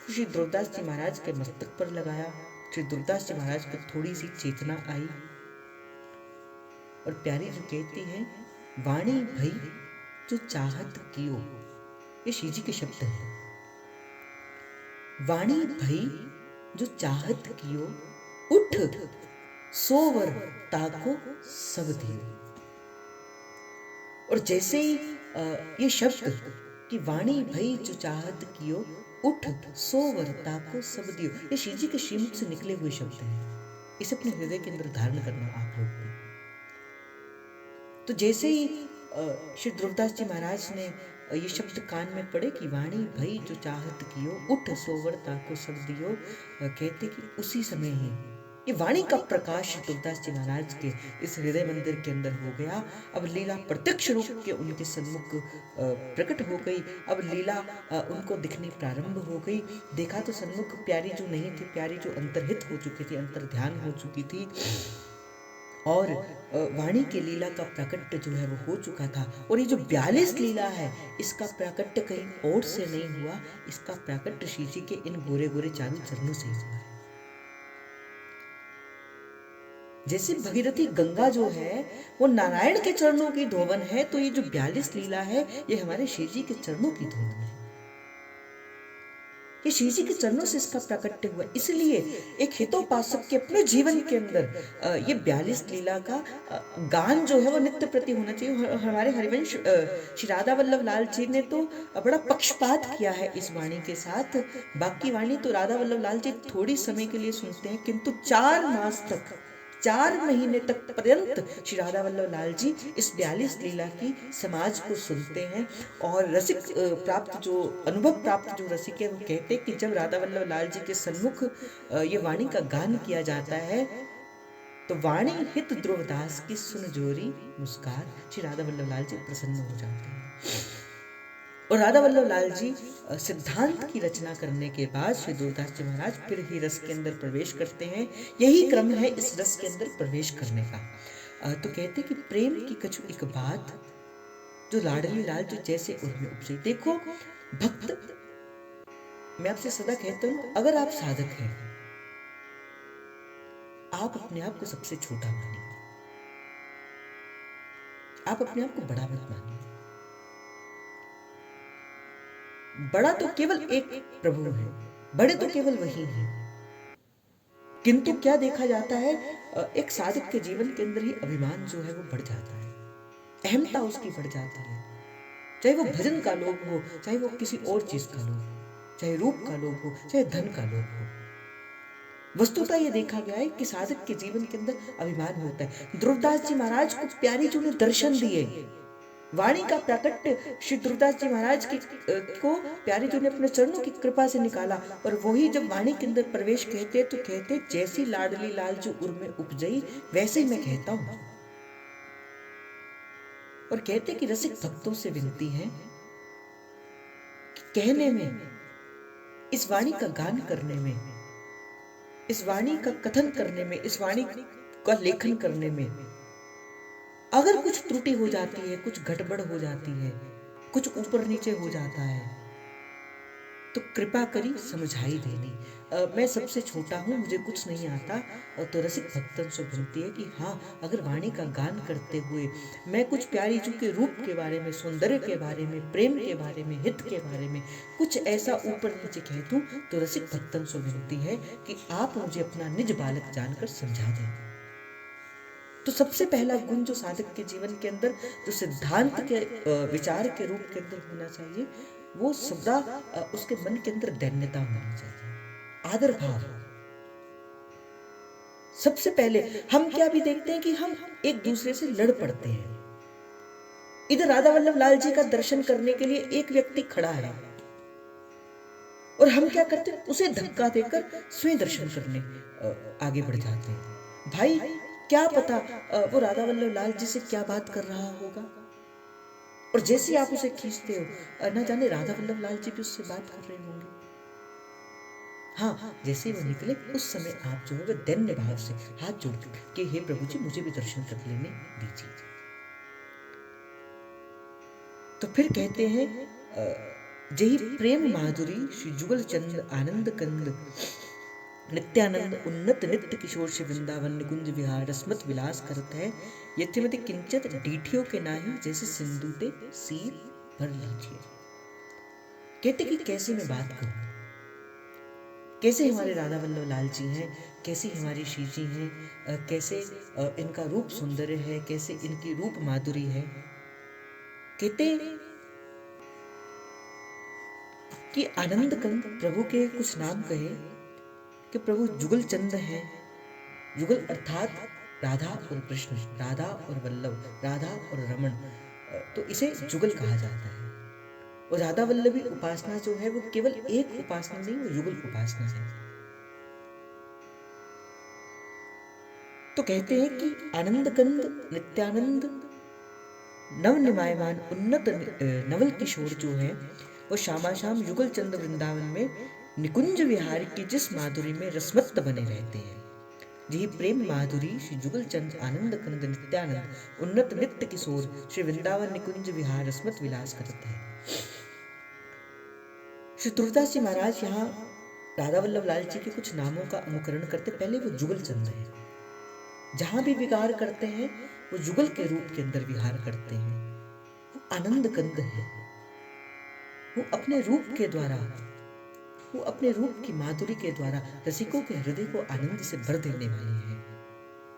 श्री ध्रुवदास जी महाराज के मस्तक पर लगाया। श्री ध्रुवदास जी महाराज को थोड़ी सी चेतना आई, और प्यारी जो कहती है, वाणी भई जो चाहत कियो, ये श्री जी के शब्द हैं। वाणी भई जो चाहत कियो, उठ सोवर ताको सब दियो। और जैसे ही ये शब्द कि वाणी भई जो चाहत कियो, उठ सोवर ताको सब दियो, ये श्री जी के श्रीमुख से निकले हुए शब्द हैं। इसे अपने हृदय के अंदर धारण करना आप लोग भी। तो जैसे ही श्री ध्रुवदास जी महाराज ने ये शब्द कान में पड़े कि वाणी भई जो चाहत कियो, उठ सोवर ताको सब दियो, कहते कि उसी समय ही ये वाणी का प्रकाश ध्रुवदास जी महाराज के इस हृदय मंदिर के अंदर हो गया। अब लीला प्रत्यक्ष रूप के उनके सन्मुख प्रकट हो गई। अब लीला उनको दिखनी प्रारंभ हो गई। देखा तो सन्मुख प्यारी जो नहीं थी, प्यारी जो अंतर्हित हो चुकी थी, अंतर ध्यान हो चुकी थी, और वाणी की लीला का प्रकट जो है वो हो चुका था। और ये जो 42 लीला है, इसका प्रकट कहीं और से नहीं हुआ, इसका प्रकट श्री जी के इन गोरे गोरे चारों चरणों से हुआ है। जैसे भगीरथी गंगा जो है वो नारायण के चरणों की धोवन है, तो ये जो 42 लीला है ये हमारे श्री जी के चरणों की धोवन है। ये श्री जी के चरणों से इसका प्राकट्य हुआ। इसलिए एक हितोपासक के अपने जीवन के अंदर ये 42 लीला का गान जो है वो नित्य प्रति होना चाहिए। हमारे हरिवंश श्री राधा वल्लभ लाल जी ने तो बड़ा पक्षपात किया है इस वाणी के साथ। बाकी वाणी तो राधा वल्लभ लाल जी थोड़ी समय के लिए सुनते हैं, किंतु 4 मास तक, 4 महीने तक पर्यंत श्री राधा वल्लभ लाल जी इस 42 लीला की समाज को सुनते हैं। और रसिक प्राप्त जो अनुभव प्राप्त जो रसिक है वो कहते हैं कि जब राधा वल्लभ लाल जी के सन्मुख ये वाणी का गान किया जाता है तो वाणी हित ध्रुवदास की सुन जोरी मुस्कान, श्री राधा वल्लभ लाल जी प्रसन्न हो जाते हैं। और राधा वल्लभ लाल जी सिद्धांत की रचना करने के बाद श्री ध्रुवदास जी महाराज फिर ही रस के अंदर प्रवेश करते हैं। यही क्रम है इस रस के अंदर प्रवेश करने का। तो कहते कि प्रेम की कछु एक बात जो लाडली लाल जो जैसे उर्मे उपजे। देखो भक्त, मैं आपसे सदा कहता हूं, अगर आप साधक हैं, आप अपने आप को सबसे छोटा मानिए, आप अपने आप को बड़ा मत मानिए। बड़ा तो केवल एक प्रभु है, बड़े तो केवल वही हैं। किंतु क्या देखा जाता है, एक साधक के जीवन के अंदर ही अभिमान जो है वो बढ़ जाता है, अहमता उसकी बढ़ जाती है। चाहे वो भजन का लोभ हो, चाहे वो किसी और चीज का लोभ हो, चाहे रूप का लोभ हो, चाहे धन का लोभ हो। वस्तुतः ये देखा गया है कि साधक के जीवन के अंदर अभिमान होता है। ध्रुवदास जी महाराज को प्यारी जी ने दर्शन दिए, वाणी का प्राकट्य श्री ध्रुवदास जी महाराज को प्यारी जी ने अपने चरणों की कृपा से निकाला। और वही जब वाणी के अंदर प्रवेश कहते तो कहते जैसी लाडली लाल जो उर्मे उपजई वैसे ही मैं कहता हूं। और कहते कि रसिक भक्तों से विनती है कि कहने में, इस वाणी का गान करने में, इस वाणी का कथन करने में, इस वाणी का लेखन करने में अगर कुछ त्रुटि हो जाती है, कुछ गड़बड़ हो जाती है, कुछ ऊपर नीचे हो जाता है, तो कृपा करी समझाई देनी। मैं सबसे छोटा हूं, मुझे कुछ नहीं आता। तो रसिक भक्तन से विनती है कि हाँ, अगर वाणी का गान करते हुए मैं कुछ प्यारी जी के रूप के बारे में, सौंदर्य के बारे में, प्रेम के बारे में, हित के बारे में कुछ ऐसा ऊपर नीचे कह दूं, तो रसिक भक्तन से विनती है कि आप मुझे अपना निज बालक जानकर समझा दें। तो सबसे पहला गुण जो साधक के जीवन के अंदर जो सिद्धांत के विचार के रूप के अंदर होना चाहिए, वो सदा उसके मन के अंदर दैन्यता होनी चाहिए, आदर भाव। सबसे पहले हम क्या भी देखते हैं कि हम एक दूसरे से लड़ पड़ते हैं। इधर राधा वल्लभ लाल जी का दर्शन करने के लिए एक व्यक्ति खड़ा है और हम क्या करते हैं, उसे धक्का देकर स्वयं दर्शन करने आगे बढ़ जाते हैं। भाई क्या पता वो राधा वल्लभ लाल जी से क्या बात कर रहा होगा, और जैसे आप उसे खींचते हो न जाने राधा वल्लभ लाल जी भी उससे बात कर रहे होंगे। हाँ, जैसे वो निकले उस समय आप जो है वो दैन्य भाव से हाथ जोड़ के हे प्रभु जी मुझे भी दर्शन कर लेने दीजिए। तो फिर कहते हैं जही प्रेम माधुरी श्री जुगल चंद आनंद कंद नित्यानंद उन्नत नित्य किशोर श्री वृंदावन निकुंज विहार रसमत विलास करत है, यतिमति किंचित डीठियों के नाही जैसे सिंधु ते सीर भर लीजिए। कहते कि कैसे मैं बात करूं, कैसे हमारे राधा वल्लभ लाल जी हैं, कैसी हमारी श्री जी हैं, कैसे इनका रूप सुंदर है, कैसे इनकी रूप माधुरी है। कहते कि आनंद कंद प्रभु के कुछ नाम कहे कि प्रभु जुगल चंद है। जुगल अर्थात राधा और कृष्ण, राधा और वल्लभ, राधा और रमन, तो इसे जुगल कहा जाता है। और राधा वल्लभी उपासना जो है वो केवल एक उपासना नहीं, वो युगल उपासना है। तो कहते हैं कि आनंद कंद नित्यानंद नव निमायमान उन्नत नवल किशोर जो है वो श्यामा श्याम युगल चंद वृंदावन में निकुंज विहार की जिस माधुरी में रसमत्त बने रहते हैं, यही प्रेम माधुरी श्री जुगल चंद आनंद कंद नित्यानंद उन्नत नित्य किशोर श्री वृंदावन निकुंज विहार रसमत विलास करते हैं। श्री ध्रुवदास जी महाराज यहाँ राधा वल्लभ लाल जी के कुछ नामों का अनुकरण करते। पहले वो जुगल चंद है, जहां भी विहार करते हैं वो जुगल के रूप के अंदर विहार करते हैं। वो आनंद कंद है, वो अपने रूप के द्वारा वो अपने रूप की माधुरी के द्वारा रसिकों के हृदय को आनंद से भर देने वाली है।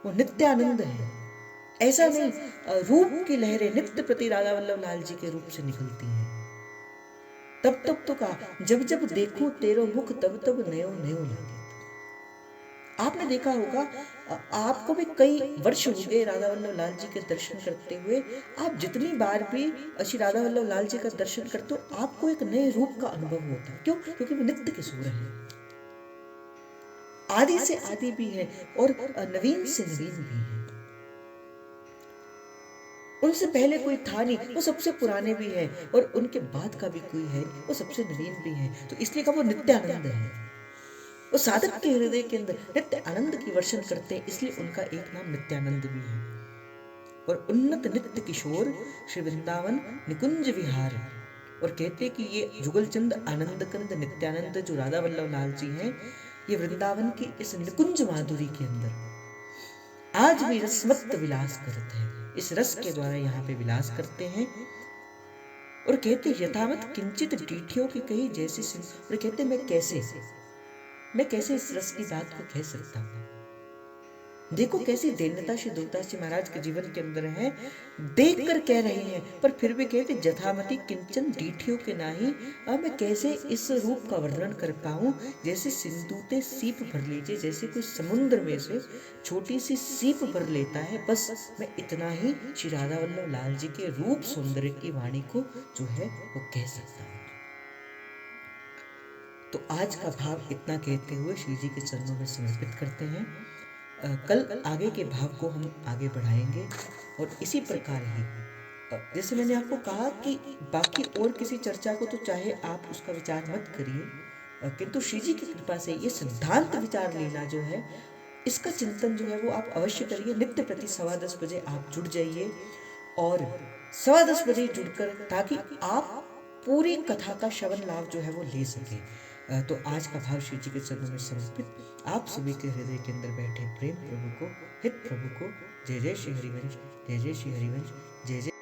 वो नित्य आनंद है। ऐसा नहीं, रूप की लहरें नित्य प्रति राधा वल्लभ लाल जी के रूप से निकलती हैं। तब तब तो कहा, जब जब देखूं तेरो मुख तब तब नयो नयो लागे। आपने देखा होगा, आपको भी कई वर्ष हो गए राधा वल्लभ लाल जी के दर्शन करते हुए। आप जितनी बार भी श्री राधा वल्लभ लाल जी का दर्शन करते हो, आपको एक नए रूप का अनुभव होता है। क्यों? क्योंकि वो नित्य किशोर है, आदि से आदि भी है और नवीन से नवीन भी है। उनसे पहले कोई था नहीं, वो सबसे पुराने भी हैं, और उनके बाद का भी कोई है, वो सबसे नवीन भी है। तो इसलिए कहा वो नित्यानंद है। वो साधक के हृदय के अंदर नित्य आनंद की वर्षण करते हैं, इसलिए उनका एक नाम नित्यानंद भी है। और उन्नत नित्य किशोर श्री वृंदावन निकुंज विहार, और कहते हैं कि ये जुगलचंद आनंद कंद नित्यानंद जो राधा वल्लभ लाल जी हैं, ये वृंदावन की इस निकुंज माधुरी के अंदर आज भी रसमत्त विलास करते हैं। इस रस के द्वारा यहाँ पे विलास करते हैं। और कहते यथावत किंचित डीठियों की कही जैसी, और कहते मैं कैसे इस रस की बात को कह सकता हूँ। देखो कैसी दीनता श्री दुर्दास जी महाराज के जीवन के अंदर है, देख कर कह रहे हैं, पर फिर भी कहते जथामति किंचन डीठियों के नाही। अब मैं कैसे इस रूप का वर्णन कर पाऊं, जैसे सिंधुते सीप भर लीजिए, जैसे कोई समुद्र में से छोटी सी सीप भर लेता है, बस मैं इतना ही श्री राधा वल्लभ लाल जी के रूप सौंदर्य की वाणी को जो है वो कह सकता हूँ। तो आज का भाव इतना कहते हुए श्री जी के चरणों में समर्पित करते हैं। कल आगे के भाव को हम आगे बढ़ाएंगे, और इसी प्रकार ही जैसे मैंने आपको कहा कि बाकी और किसी चर्चा को तो चाहे आप उसका विचार मत करिए, किंतु श्री जी की कृपा से ये सिद्धांत विचार लेना जो है, इसका चिंतन जो है वो आप अवश्य करिए। नित्य प्रति 10:15 बजे आप जुड़ जाइए, और 10:15 बजे जुड़कर, ताकि आप पूरी कथा का श्रवण लाभ जो है वो ले सके। तो आज का भाव श्री जी के चरणों में समर्पित आप सभी के हृदय के अंदर बैठे प्रेम प्रभु को, हित प्रभु को। जय जय श्री हरिवंश, जय जय श्री हरिवंश, जय जय।